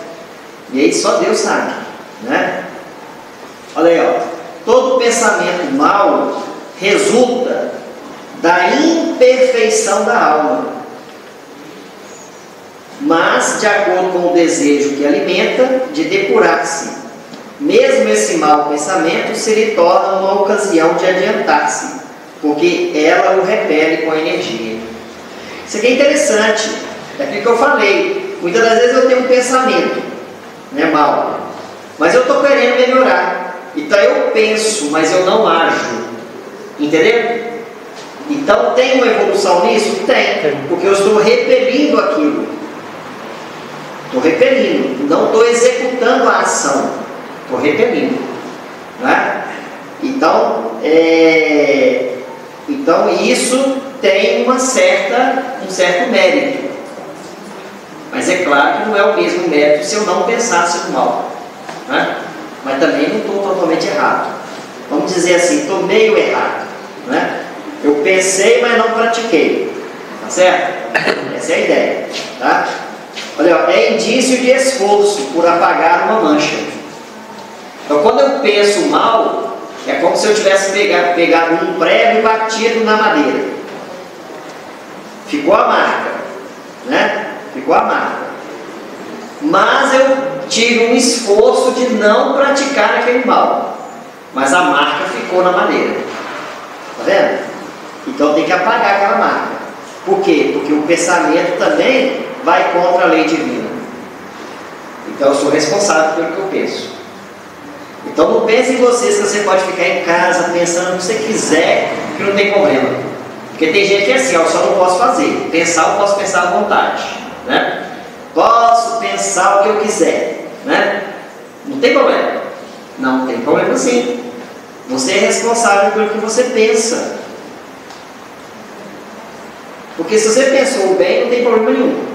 E aí só Deus sabe, né? Olha aí, ó. Todo pensamento mau resulta da imperfeição da alma, mas de acordo com o desejo que alimenta de depurar-se, Mesmo esse mau pensamento se lhe torna uma ocasião de adiantar-se, porque ela o repele com energia. Isso aqui é interessante, é aquilo que eu falei. Muitas das vezes eu tenho um pensamento, mau, mas eu estou querendo melhorar. Então eu penso, mas eu não ajo. Entendeu? Então tem uma evolução nisso? Tem, porque eu estou repelindo aquilo. Estou repelindo, não estou executando a ação, estou repelindo, né? Então isso tem um certo mérito, mas é claro que não é o mesmo mérito se eu não pensasse no mal, né? Mas também não estou totalmente errado. Vamos dizer assim, estou meio errado, né? Eu pensei, mas não pratiquei, tá certo? Essa é a ideia, tá? Olha, é indício de esforço por apagar uma mancha. Então, quando eu penso mal, é como se eu tivesse pegado um prego e batido na madeira. Ficou a marca, né? Ficou a marca. Mas eu tive um esforço de não praticar aquele mal. Mas a marca ficou na madeira. Tá vendo? Então tem que apagar aquela marca. Por quê? Porque o pensamento também vai contra a lei divina. Então eu sou responsável pelo que eu penso. Então não pense em vocês que você pode ficar em casa pensando o que você quiser, que não tem problema. Porque tem gente que é assim, eu só não posso fazer. Pensar, eu posso pensar à vontade, né? Posso pensar o que eu quiser, né? Não tem problema. Não tem problema sim. Você é responsável pelo que você pensa. Porque se você pensou bem, não tem problema nenhum.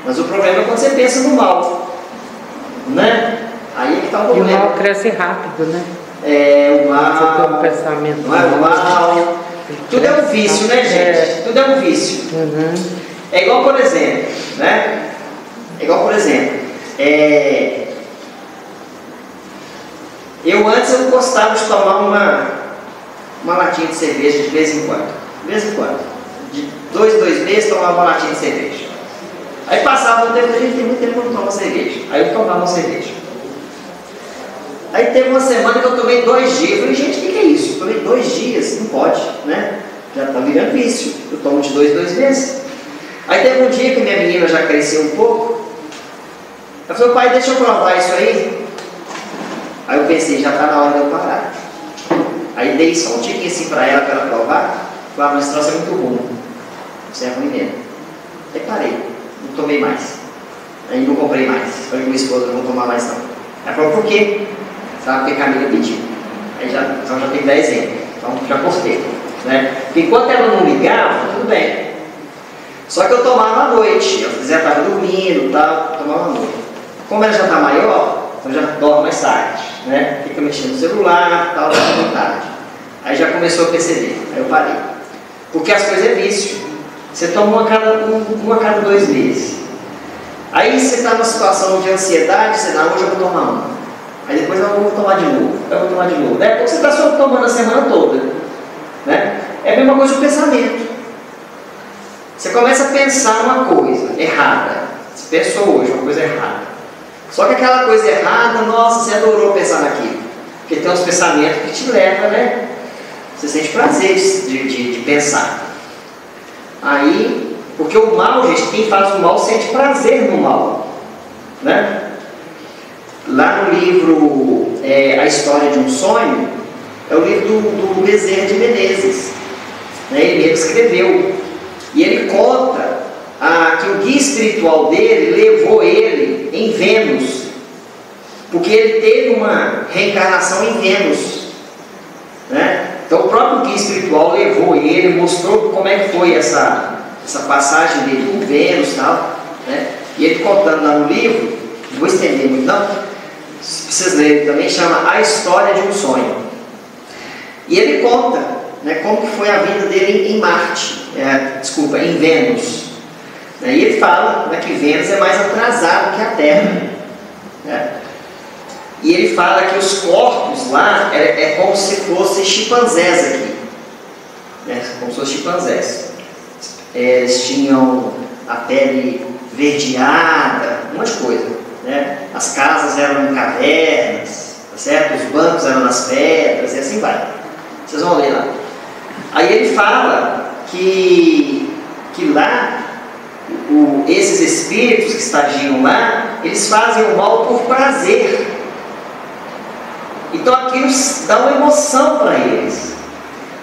Mas o problema é quando você pensa no mal, né? Aí é que está o problema.
E o mal cresce rápido, né?
O mal.
Você tem um pensamento.
Não é o mal. Tudo é um vício, né, gente? Tudo é um vício.
Uhum.
É igual, por exemplo, né? Eu antes eu gostava de tomar uma latinha de cerveja de vez em quando. De vez em quando. De 2 meses tomava uma latinha de cerveja. Aí passava um tempo, a gente tem muito tempo que não toma cerveja. Aí eu tomava uma cerveja. Aí teve uma semana que eu tomei 2 dias. Eu falei, gente, o que é isso? Eu tomei 2 dias, não pode, né? Já está virando vício. Eu tomo de 2 meses. Aí teve um dia que minha menina já cresceu um pouco. Ela falou, pai, deixa eu provar isso aí. Aí eu pensei, já está na hora de eu parar. Aí dei só um tiquinho assim para ela provar. Falei, mas esse troço é muito ruim. Isso é ruim mesmo. Aí parei, não tomei mais. Aí não comprei mais. Falei com minha esposa, não vou tomar mais não. Ela falou, por quê? Sabe, porque a Camila pediu. Aí então já tem 10 anos. Então já cortei, né? Porque enquanto ela não ligava, tudo bem. Só que eu tomava à noite. Eu já estava dormindo e tal, tomava à noite. Como ela já está maior, então já dorme mais tarde, né? Fica mexendo no celular e tal, dorme tarde. Aí já começou a perceber. Aí eu parei. Porque as coisas é vício. Você toma uma a cada 2 meses. Aí você está numa situação de ansiedade, você hoje eu vou tomar uma. Aí depois eu vou tomar de novo. Eu vou tomar de novo. Daí você está só tomando a semana toda, né? É a mesma coisa do pensamento. Você começa a pensar uma coisa errada. Você pensou hoje uma coisa errada. Só que aquela coisa errada, nossa, você adorou pensar naquilo. Porque tem uns pensamentos que te levam, né? Você sente prazer de pensar. Aí, porque o mal, gente, quem faz o mal sente prazer no mal, né? Lá no livro A História de um Sonho, é o livro do Bezerra de Menezes, né? Ele mesmo escreveu. E ele conta que o guia espiritual dele levou ele em Vênus, porque ele teve uma reencarnação em Vênus, né? Então o próprio guia espiritual levou ele, mostrou como é que foi essa passagem dele com Vênus e tal, né? E ele contando lá no livro, não vou estender muito não, se vocês lerem também, chama A História de um Sonho. E ele conta, né, como que foi a vida dele em Marte, em Vênus. E ele fala, né, que Vênus é mais atrasado que a Terra, né? E ele fala que os corpos lá é como se fossem chimpanzés aqui, né? Como se fossem chimpanzés. Eles tinham a pele verdeada, um monte de coisa, né? As casas eram em cavernas, certo? Os bancos eram nas pedras e assim vai. Vocês vão ler lá. Aí ele fala que lá, esses espíritos que estagiam lá, eles fazem o mal por prazer. Então aquilo dá uma emoção para eles.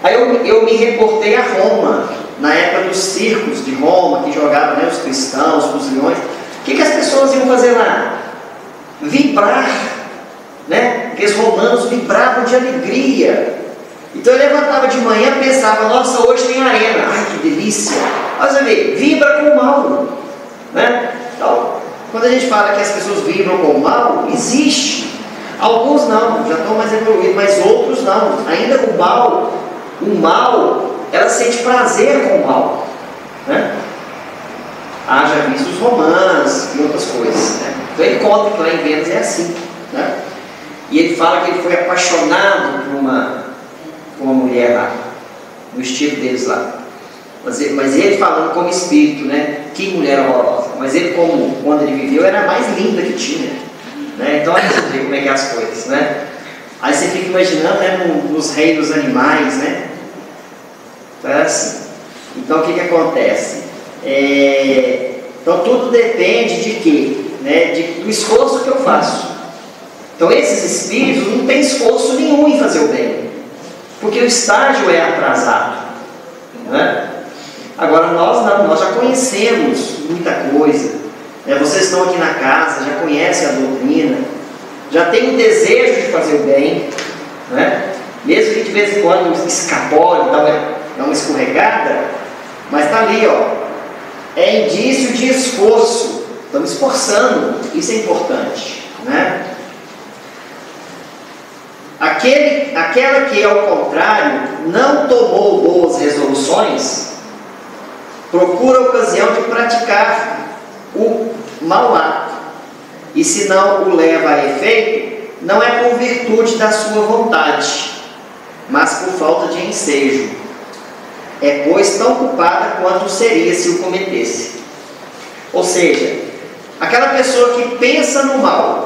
Aí eu me reportei a Roma, na época dos circos de Roma, que jogavam, né, os cristãos, os leões. O que as pessoas iam fazer lá? Vibrar, né? Porque os romanos vibravam de alegria. Então eu levantava de manhã e pensava, nossa, hoje tem arena, ai que delícia. Mas você vê, vibra com o mal, né? Então, quando a gente fala que as pessoas vibram com o mal, existe. Alguns não, já estão mais evoluídos, mas outros não. Ainda o mal, ela sente prazer com o mal, né? Haja visto os romanos e outras coisas, né? Então ele conta que lá em Vênus é assim, né? E ele fala que ele foi apaixonado por uma mulher lá, no estilo deles lá. Mas ele falando como espírito, né? Que mulher horrorosa. Mas ele, quando ele viveu, era a mais linda que tinha, né? Então olha pra você ver como é que é as coisas, né? Aí você fica imaginando, né, nos reinos animais, né? Então é assim. Então o que acontece? Então tudo depende de quê? Né? Do esforço que eu faço. Então esses espíritos não têm esforço nenhum em fazer o bem, porque o estágio é atrasado, né? Agora nós não, nós já conhecemos muita coisa, né? Vocês estão aqui na casa, já conhecem a doutrina, já tem o desejo de fazer o bem, né? Mesmo que de vez em quando escapole, dá uma escorregada, mas está ali, ó, é indício de esforço, estamos esforçando, isso é importante, né? Aquela que, ao contrário, não tomou boas resoluções, procura a ocasião de praticar o mau ato, e se não o leva a efeito, não é por virtude da sua vontade, mas por falta de ensejo. É, pois, tão culpada quanto seria se o cometesse. Ou seja, aquela pessoa que pensa no mal,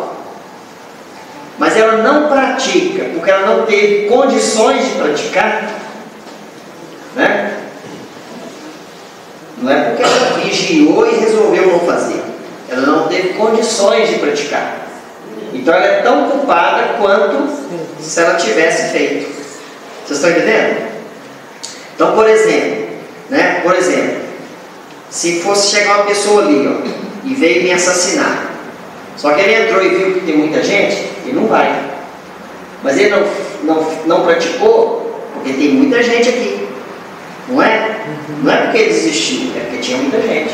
mas ela não pratica, porque ela não teve condições de praticar, né? Não é porque ela vigiou e resolveu não fazer, ela não teve condições de praticar. Então ela é tão culpada quanto se ela tivesse feito. Vocês estão entendendo? Então, por exemplo, né? Se fosse chegar uma pessoa ali, ó, e veio me assassinar, só que ele entrou e viu que tem muita gente, ele não vai. Mas ele não praticou, porque tem muita gente aqui, não é? Não é porque ele desistiu, é porque tinha muita gente.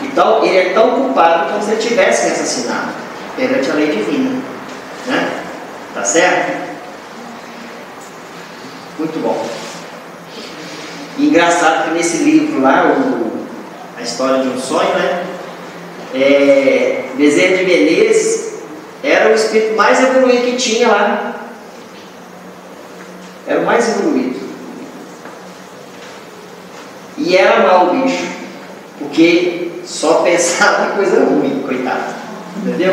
Então ele é tão culpado como se ele tivesse me assassinado perante a lei divina, né? Tá certo? Muito bom. E engraçado que nesse livro lá, A História de um Sonho, né? Bezerra de Menezes era o espírito mais evoluído que tinha lá. Era o mais evoluído. E era mau o bicho, porque só pensava em coisa ruim, coitado. Entendeu?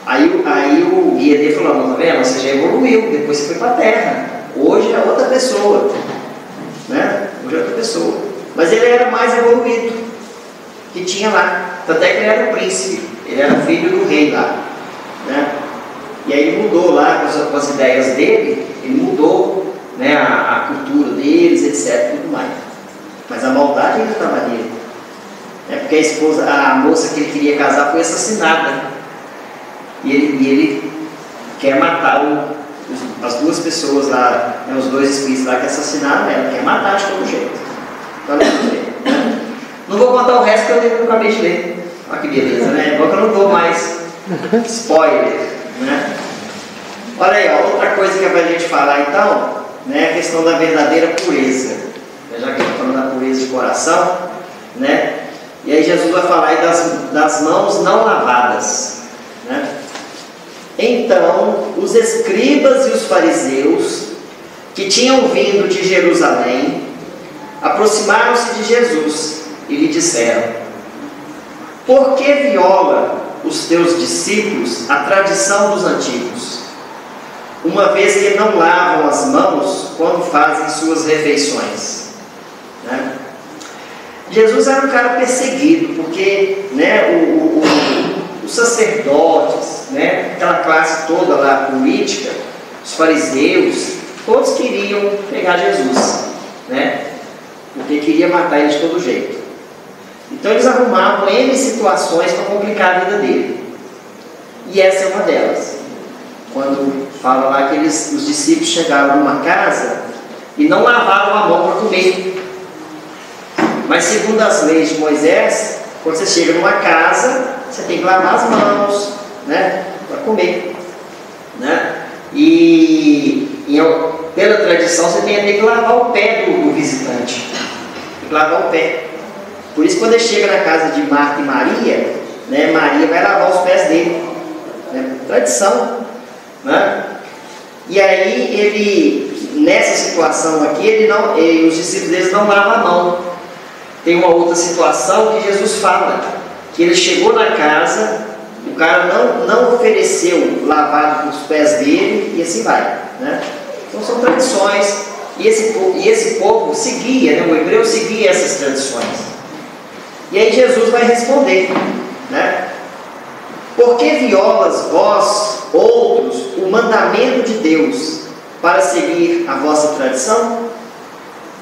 Aí o guia dele falou, não, tá vendo? Você já evoluiu, depois você foi para a Terra. Hoje é outra pessoa, né? Hoje é outra pessoa. Mas ele era mais evoluído que tinha lá. Tanto é que ele era o príncipe, ele era filho do rei lá, né? E aí ele mudou lá com as ideias dele, ele mudou, né, a cultura deles, etc, tudo mais. Mas a maldade ainda estava nele. É porque a moça que ele queria casar foi assassinada. E ele quer matar as duas pessoas lá, né, os dois espíritos lá que assassinaram ela, quer matar de todo jeito. Então, né? Não vou contar o resto que eu não acabei de ler. Olha que beleza, né? Bom que eu não dou mais spoiler, né? Olha aí, ó, outra coisa que é pra gente falar então, né, a questão da verdadeira pureza. Já que eu estou falando da pureza de coração, né? E aí Jesus vai falar aí das mãos não lavadas, né? Então, os escribas e os fariseus que tinham vindo de Jerusalém aproximaram-se de Jesus e lhe disseram: por que viola os teus discípulos a tradição dos antigos? uma vez que não lavam as mãos quando fazem suas refeições. Né? Jesus era um cara perseguido, porque, né, os sacerdotes, né, aquela classe toda lá política, os fariseus, todos queriam pegar Jesus, né, porque queria matar ele de todo jeito. Então eles arrumavam N situações para complicar a vida dele. E essa é uma delas. Quando fala lá que os discípulos chegaram numa casa e não lavavam a mão para comer. Mas segundo as leis de Moisés, quando você chega numa casa, você tem que lavar as mãos, né, para comer, né? Pela tradição, você tem que lavar o pé do visitante. Tem que lavar o pé. Por isso, quando ele chega na casa de Marta e Maria, né, Maria vai lavar os pés dele. Né? Tradição. Né? E aí, nessa situação aqui, os discípulos deles não lavam a mão. Tem uma outra situação que Jesus fala, que ele chegou na casa, o cara não ofereceu lavado os pés dele, e assim vai. Né? Então são tradições, e esse povo seguia, né? O hebreu seguia essas tradições. E aí Jesus vai responder, né? Por que violas vós, outros, o mandamento de Deus, para seguir a vossa tradição?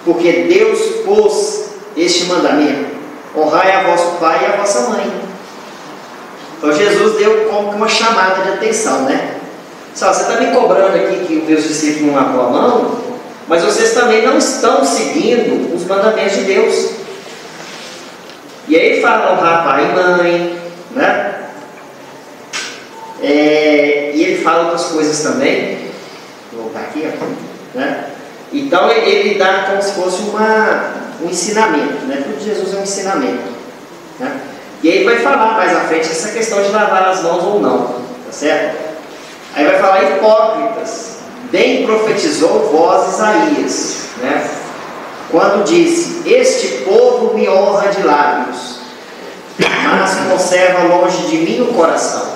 Porque Deus pôs este mandamento: honrai a vosso pai e a vossa mãe. Então Jesus deu como uma chamada de atenção, né? Você está me cobrando aqui que os meus discípulos não lavou a mão, mas vocês também não estão seguindo os mandamentos de Deus. E aí ele fala honrar pai e mãe, né? E ele fala outras coisas também. Vou voltar aqui, ó, né? Então ele dá como se fosse um ensinamento, né? Tudo de Jesus é um ensinamento, né? E aí ele vai falar mais à frente essa questão de lavar as mãos ou não, tá certo? Aí vai falar: hipócritas, bem profetizou vós Isaías, né? Quando disse: este povo me honra de lábios, mas conserva longe de mim o coração.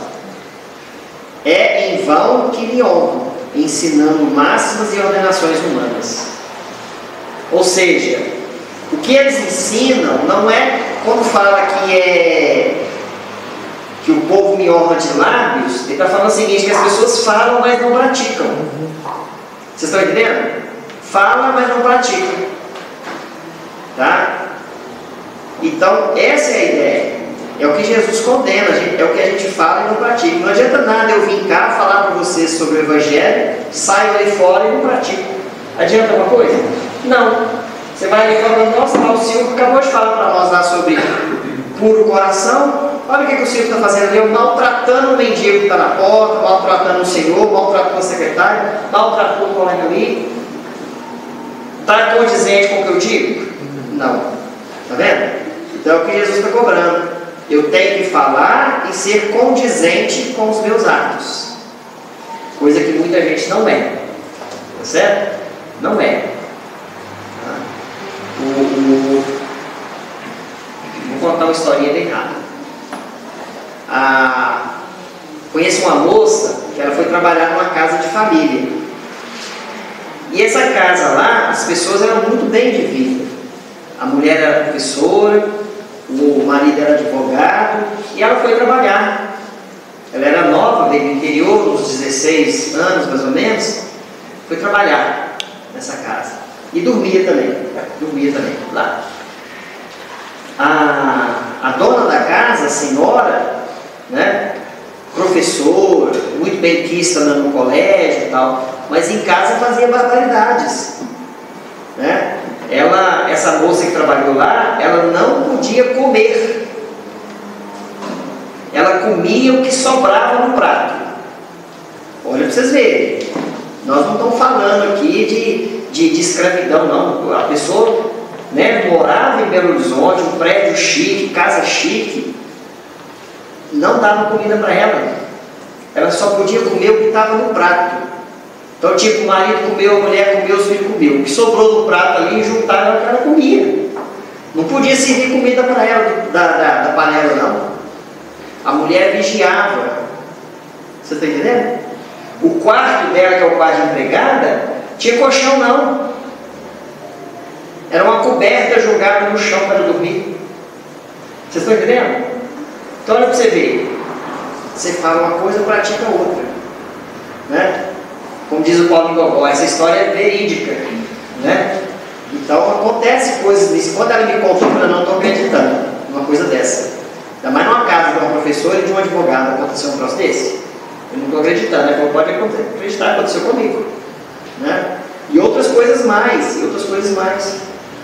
É em vão que me honram, ensinando máximas e ordenações humanas. Ou seja, o que eles ensinam não é quando fala que o povo me honra de lábios. Ele está falando o seguinte: que as pessoas falam, mas não praticam. Vocês estão entendendo? Fala, mas não praticam. Tá? Então, essa é a ideia. É o que Jesus condena, é o que a gente fala e não pratica. Não adianta nada eu vir cá falar para vocês sobre o Evangelho, saio ali fora e não pratico. Adianta alguma coisa? Não. Você vai ali falando: nossa, o Silvio acabou de falar para nós lá sobre puro coração. Olha o que o Silvio está fazendo ali, maltratando o mendigo que está na porta, maltratando o senhor, maltratando a secretária, maltratando o colega ali. Está condizente com o que eu digo? Não. Está vendo? Então é o que Jesus está cobrando. Eu tenho que falar e ser condizente com os meus atos. Coisa que muita gente não é. Tá certo? Não é. Vou contar uma historinha bem rápida. Conheço uma moça que ela foi trabalhar numa casa de família. E essa casa lá, as pessoas eram muito bem de vida. A mulher era professora, o marido era advogado, e ela foi trabalhar. Ela era nova, veio do interior, uns 16 anos mais ou menos, foi trabalhar nessa casa. E dormia também lá. A dona da casa, a senhora, né, professora, muito bem quista no colégio e tal, mas em casa fazia barbaridades, né? Essa moça que trabalhou lá, ela não podia comer. Ela comia o que sobrava no prato. Olha para vocês verem. Nós não estamos falando aqui de escravidão, não. A pessoa, né, morava em Belo Horizonte, um prédio chique, casa chique, não dava comida para ela. Ela só podia comer o que estava no prato. Então, tipo, o marido comeu, a mulher comeu, os filhos comeu. O que sobrou do prato ali, juntaram o que ela comia. Não podia servir comida para ela da panela, não. A mulher vigiava. Você está entendendo? O quarto dela, que é o quarto de empregada, tinha colchão não. Era uma coberta jogada no chão para dormir. Vocês estão entendendo? Então olha para você ver. Você fala uma coisa, pratica outra. Né? Como diz o Paulo Gogó, essa história é verídica. Né? Então acontece coisas nisso. Quando ela me contou, eu não estou acreditando numa coisa dessa. Ainda mais numa casa de uma professora e de um advogado aconteceu um troço desse. Eu não estou acreditando, né? Como pode acreditar, aconteceu comigo. Né? E outras coisas mais,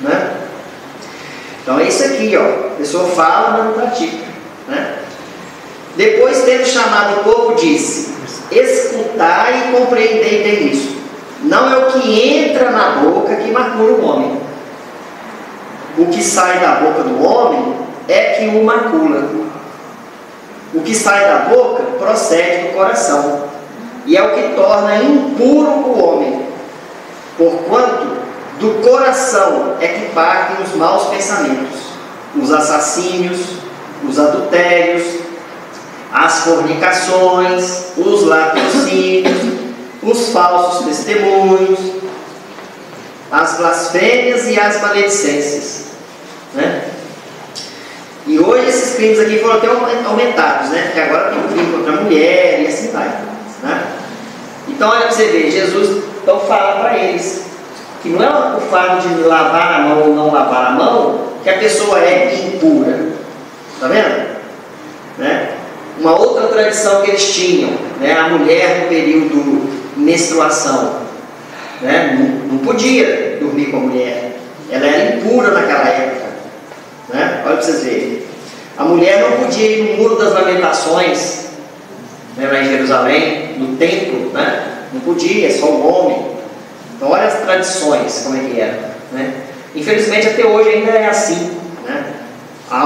né? Então é isso aqui, ó. A pessoa fala, mas não pratica. Né? Depois, tendo chamado o povo, disse: escutai e compreendei bem isso. Não é o que entra na boca que macula o homem. O que sai da boca do homem é que o macula. O que sai da boca procede do coração, e é o que torna impuro o homem. Porquanto do coração é que partem os maus pensamentos, os assassínios, os adultérios, as fornicações, os latrocínios, os falsos testemunhos, as blasfêmias e as maledicências. Né? E hoje esses crimes aqui foram até aumentados, né? Porque agora tem um crime contra a mulher e assim vai. Né? Então olha para você ver, Jesus então fala para eles que não é o fato de lavar a mão ou não lavar a mão que a pessoa é impura. Está vendo? Né? Uma outra tradição que eles tinham, né? A mulher no período de menstruação, né? Não podia dormir com a mulher. Ela era impura naquela época. Né? Olha para vocês verem. A mulher não podia ir no Muro das Lamentações, né? Lá em Jerusalém, no templo, né? Não podia, só o homem. Então olha as tradições, como é que era. Né? Infelizmente até hoje ainda é assim. Né? Há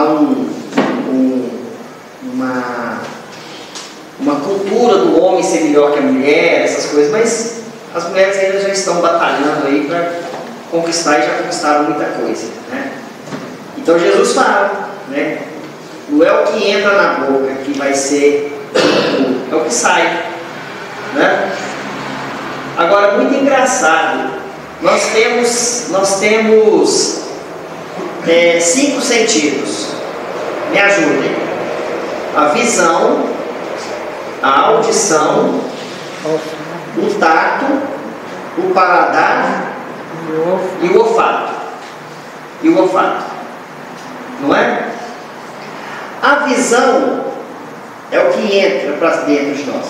uma cultura do homem ser melhor que a mulher, essas coisas, mas as mulheres ainda já estão batalhando aí para conquistar e já conquistaram muita coisa. Né? Então Jesus fala, né? Não é o que entra na boca que vai ser, é o que sai. Né? Agora, muito engraçado, nós temos 5 sentidos. Me ajudem. A visão, a audição, o tato, o paladar e o olfato. Não é? A visão é o que entra para dentro de nós.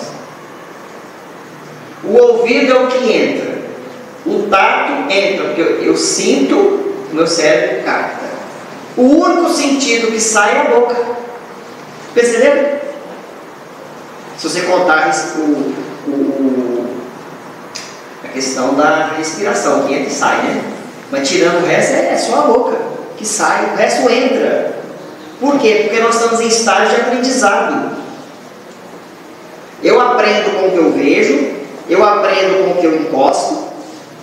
O ouvido é o que entra. O tato entra, porque eu sinto, o meu cérebro capta. O único sentido que sai é a boca. Perceberam? Se você contar a questão da respiração, que entra e sai, né? Mas tirando o resto, é só a boca que sai, o resto entra. Por quê? Porque nós estamos em estágio de aprendizado. Eu aprendo com o que eu vejo, eu aprendo com o que eu encosto,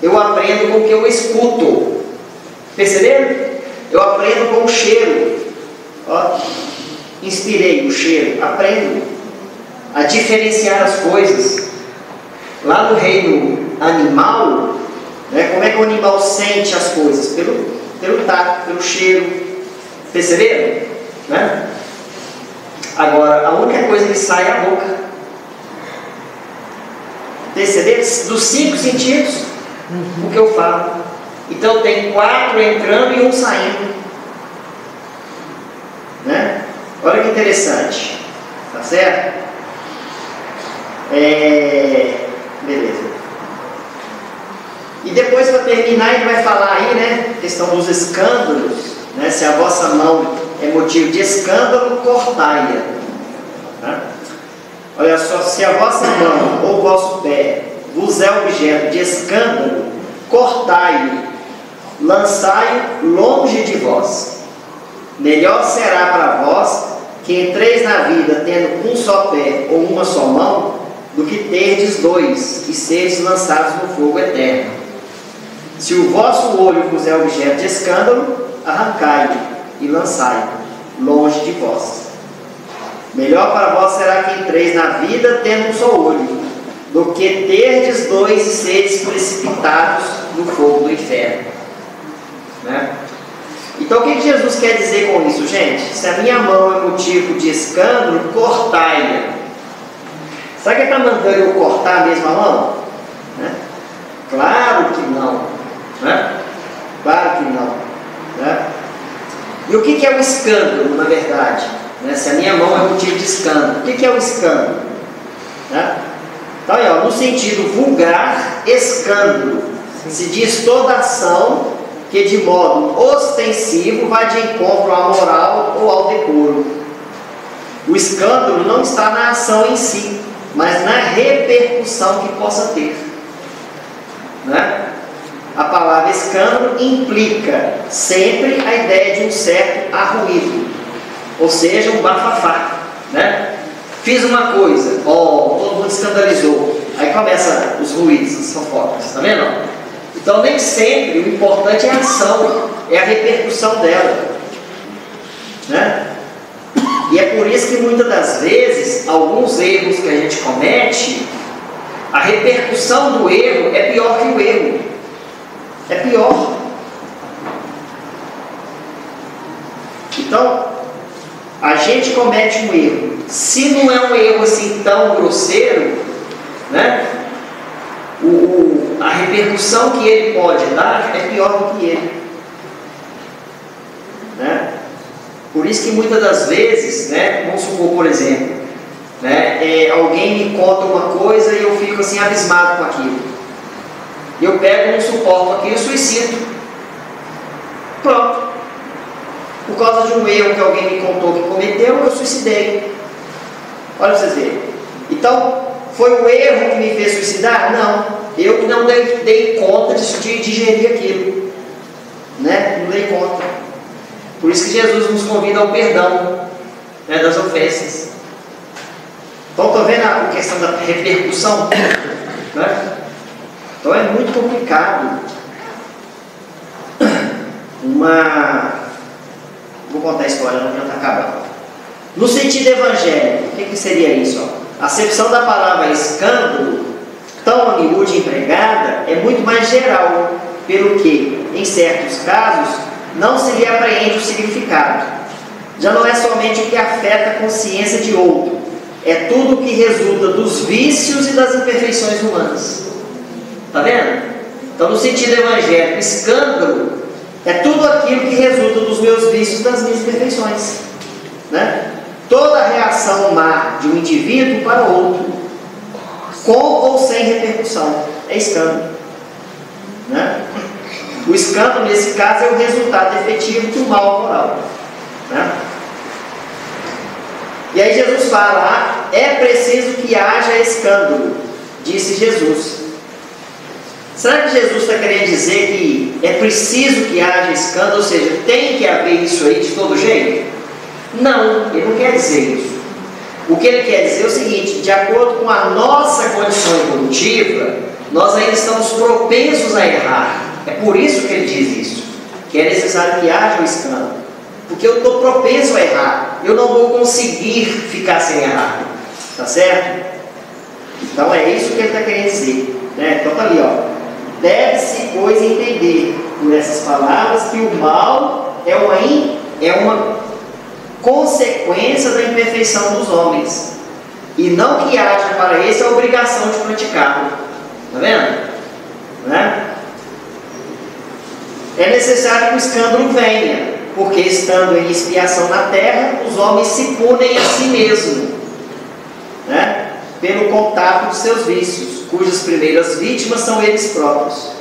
eu aprendo com o que eu escuto. Perceberam? Eu aprendo com o cheiro. Ó, inspirei o cheiro, aprendo a diferenciar as coisas. Lá no reino animal, né, como é que o animal sente as coisas? Pelo tato, pelo cheiro. Perceberam? Né? Agora, a única coisa que sai é a boca. Perceberam? Dos 5 sentidos, o que eu falo. Então tem 4 entrando e 1 saindo. Né? Olha que interessante. Tá certo? Beleza. E depois, para terminar, ele vai falar aí, né? Questão dos escândalos. Né? Se a vossa mão é motivo de escândalo, cortai-a. Tá? Olha só, se a vossa mão ou o vosso pé vos é objeto de escândalo, cortai-o, lançai-o longe de vós. Melhor será para vós que entreis na vida tendo um só pé ou uma só mão, do que terdes 2 e seres lançados no fogo eterno. Se o vosso olho vos é objeto de escândalo, arrancai-o e lançai-o longe de vós. Melhor para vós será que entreis na vida tendo um só olho, do que terdes dois e seres precipitados no fogo do inferno. Né? Então o que Jesus quer dizer com isso, gente? Se a minha mão é motivo de escândalo, cortai-a. Sabe que ele está mandando eu cortar mesmo a mão? Né? Claro que não. Né? Claro que não. Né? E o que é o escândalo, na verdade? Né? Se a minha mão é motivo de escândalo, o que é o escândalo? Né? Então, aí, ó, no sentido vulgar, escândalo se diz toda ação que de modo ostensivo vai de encontro à moral ou ao decoro. O escândalo não está na ação em si, mas na repercussão que possa ter. Né? A palavra escândalo implica sempre a ideia de um certo arruído, ou seja, um bafafá. Né? Fiz uma coisa, todo mundo escandalizou. Aí começam os ruídos, as fofocas, tá vendo? Então nem sempre o importante é a ação, é a repercussão dela. Né? E é por isso que muitas das vezes, alguns erros que a gente comete, a repercussão do erro é pior que o erro. É pior. Então, a gente comete um erro. Se não é um erro assim tão grosseiro, né? A repercussão que ele pode dar é pior do que ele. Né? Por isso que muitas das vezes, né, vamos supor, por exemplo, né, alguém me conta uma coisa e eu fico assim abismado com aquilo. Eu pego, não suporto aquilo e suicido. Pronto. Por causa de um erro que alguém me contou que cometeu, eu suicidei. Olha para vocês verem. Então, foi o erro que me fez suicidar? Não. Eu que não dei conta de digerir aquilo. Né? Não dei conta. Por isso que Jesus nos convida ao perdão, né, das ofensas. Então, estão vendo a questão da repercussão? Né? Então, é muito complicado. Vou contar a história, não já está acabando. No sentido evangélico, o que seria isso? Ó? A acepção da palavra escândalo, tão a miúde empregada, é muito mais geral, pelo que, em certos casos, não se lhe apreende o significado. Já não é somente o que afeta a consciência de outro, é tudo o que resulta dos vícios e das imperfeições humanas. Está vendo? Então, no sentido evangélico, escândalo é tudo aquilo que resulta dos meus vícios e das minhas imperfeições. Né? Toda a reação má de um indivíduo para o outro, com ou sem repercussão, é escândalo. Né? O escândalo, nesse caso, é o resultado efetivo do mal moral. Né? E aí Jesus fala, é preciso que haja escândalo, disse Jesus. Será que Jesus está querendo dizer que é preciso que haja escândalo, ou seja, tem que haver isso aí de todo jeito? Não, ele não quer dizer isso. O que ele quer dizer é o seguinte, de acordo com a nossa condição evolutiva, nós ainda estamos propensos a errar. É por isso que ele diz isso, que é necessário que haja o escândalo. Porque eu estou propenso a errar, eu não vou conseguir ficar sem errar. Tá certo? Então é isso que ele está querendo dizer. Né? Então está ali, ó. Deve-se, pois, entender por essas palavras que o mal é uma consequência da imperfeição dos homens, e não que haja para esse a obrigação de praticá-lo. Está vendo? Né? É necessário que o escândalo venha, porque estando em expiação na terra, os homens se punem a si mesmos, né? Pelo contato de seus vícios, cujas primeiras vítimas são eles próprios.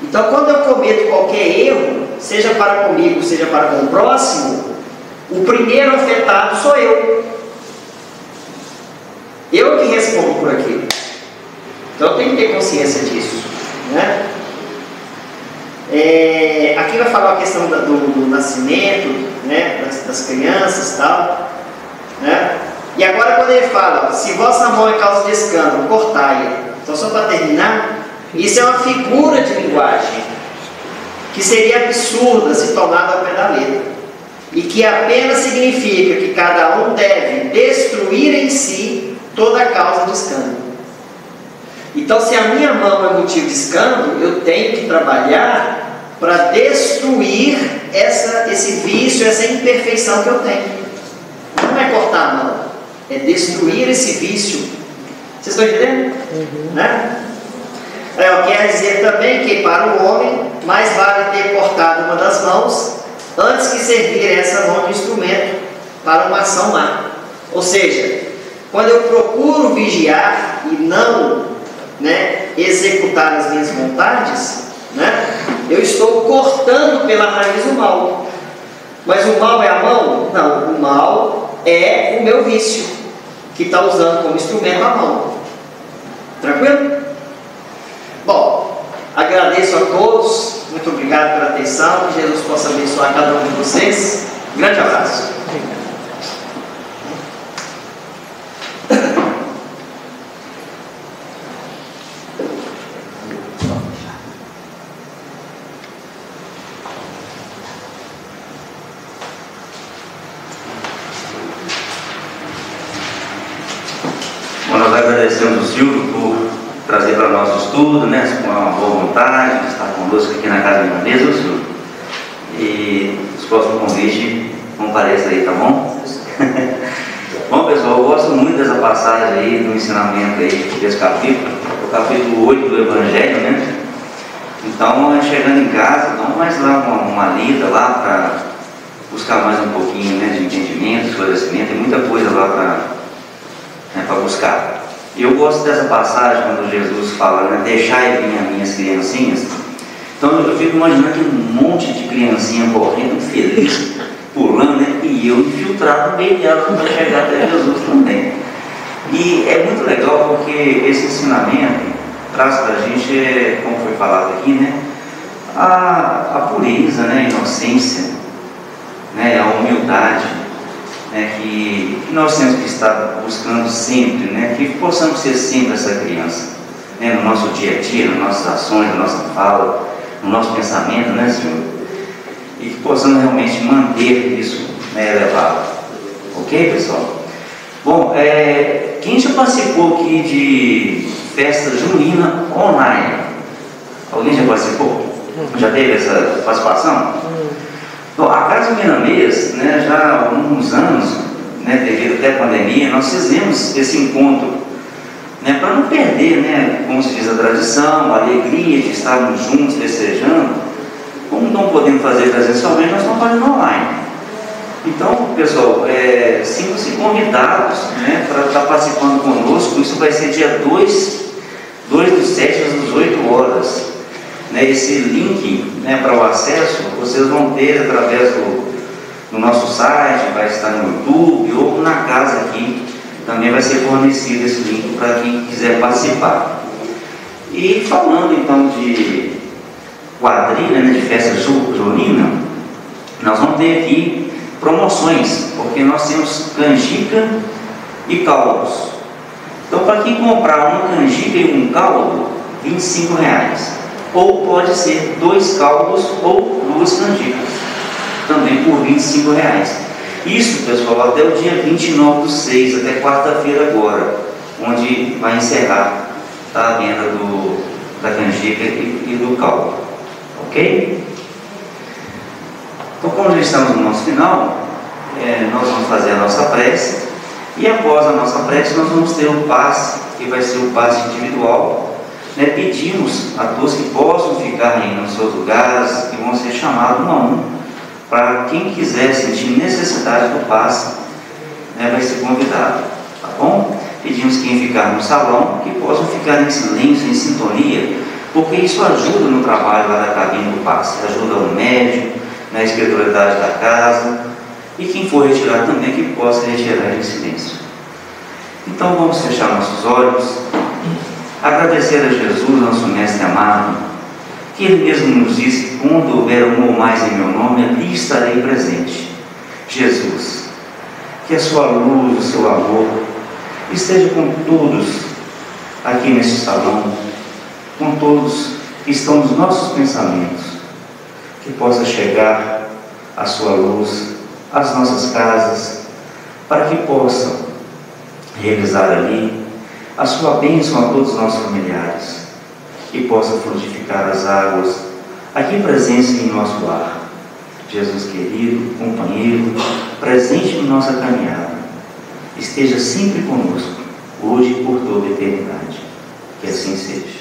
Então, quando eu cometo qualquer erro, seja para comigo, seja para com o próximo, o primeiro afetado sou eu. Eu que respondo por aquilo. Então, eu tenho que ter consciência disso. Né? Aqui vai falar a questão do nascimento, né? das crianças e tal. Né? E agora, quando ele fala, se vossa mão é causa de escândalo, cortai-a. Então, só para terminar, isso é uma figura de linguagem que seria absurda se tomada ao pé da letra, e que apenas significa que cada um deve destruir em si toda a causa de escândalo. Então, se a minha mão é motivo de escândalo, eu tenho que trabalhar para destruir esse vício, essa imperfeição que eu tenho. Não é cortar a mão, é destruir esse vício. Vocês estão entendendo? Né? Quer dizer também que para o homem, mais vale ter cortado uma das mãos antes que servir essa mão de instrumento para uma ação má. Ou seja, quando eu procuro vigiar e não, executar as minhas vontades, eu estou cortando pela raiz o mal. Mas o mal é a mão? Não, o mal é o meu vício, que está usando como instrumento a mão. Tranquilo? Bom, agradeço a todos, muito obrigado pela atenção, que Jesus possa abençoar cada um de vocês. Grande abraço.
Nós agradecemos o Silvio por trazer para nós o estudo, com uma boa vontade, de estar conosco aqui na casa de Miramês, o Silvio. E os próximos convites, compareça aí, tá bom? Bom, pessoal, eu gosto muito dessa passagem aí, do ensinamento aí, desse capítulo, o capítulo 8 do Evangelho, Então, chegando em casa, dá mais lá uma lida lá para buscar mais um pouquinho, de entendimento, esclarecimento, tem muita coisa lá para buscar. Eu gosto dessa passagem quando Jesus fala, deixai vir as minhas criancinhas. Então eu fico imaginando que um monte de criancinha correndo, feliz, pulando, e eu infiltrado no meio delas para chegar até Jesus também. E é muito legal porque esse ensinamento traz para a gente, como foi falado aqui, a pureza, a inocência, a humildade, que nós temos que estar buscando sempre, que possamos ser sempre essa criança, no nosso dia a dia, nas nossas ações, na nossa fala, no nosso pensamento, Senhor? E que possamos realmente manter isso elevado. Ok, pessoal? Bom, quem já participou aqui de festa junina online? Alguém já participou? Já teve essa participação? Então, a Casa Miramês, já há alguns anos, devido até a pandemia, nós fizemos esse encontro, para não perder, como se diz, a tradição, a alegria de estarmos juntos, festejando. Como não podemos fazer presencialmente, nós estamos fazendo online. Então, pessoal, sintam-se convidados, para estar participando conosco. Isso vai ser dia 2/7 às 18 horas. Esse link para o acesso vocês vão ter através do nosso site, vai estar no YouTube ou na casa aqui, também vai ser fornecido esse link para quem quiser participar. E falando então de quadrilha, de festa junina, nós vamos ter aqui promoções, porque nós temos canjica e caldos. Então, para quem comprar uma canjica e um caldo, R$25. Ou pode ser 2 caldos ou 2 canjicas, também por R$25. Isso, pessoal, até o dia 29/6, até quarta-feira agora, onde vai encerrar a venda da canjica e do caldo. Ok? Então, como já estamos no nosso final, nós vamos fazer a nossa prece, e após a nossa prece nós vamos ter o passe, que vai ser o passe individual. Pedimos a todos que possam ficar aí nos seus lugares, que vão ser chamados um a um, para quem quiser sentir necessidade do passe, vai ser convidado, tá bom? Pedimos quem ficar no salão, que possam ficar em silêncio, em sintonia, porque isso ajuda no trabalho lá da cabine do passe, ajuda o médium, na espiritualidade da casa, e quem for retirar também, que possa retirar em silêncio. Então vamos fechar nossos olhos, agradecer a Jesus, nosso Mestre amado, que Ele mesmo nos disse: quando houver um ou mais em meu nome, ali estarei presente. Jesus, que a sua luz, o seu amor esteja com todos aqui neste salão, com todos que estão nos nossos pensamentos, que possa chegar a sua luz às nossas casas, para que possam realizar ali a sua bênção a todos os nossos familiares, que possa frutificar as águas aqui presentes em nosso lar. Jesus querido, companheiro, presente em nossa caminhada, esteja sempre conosco, hoje e por toda a eternidade. Que assim seja.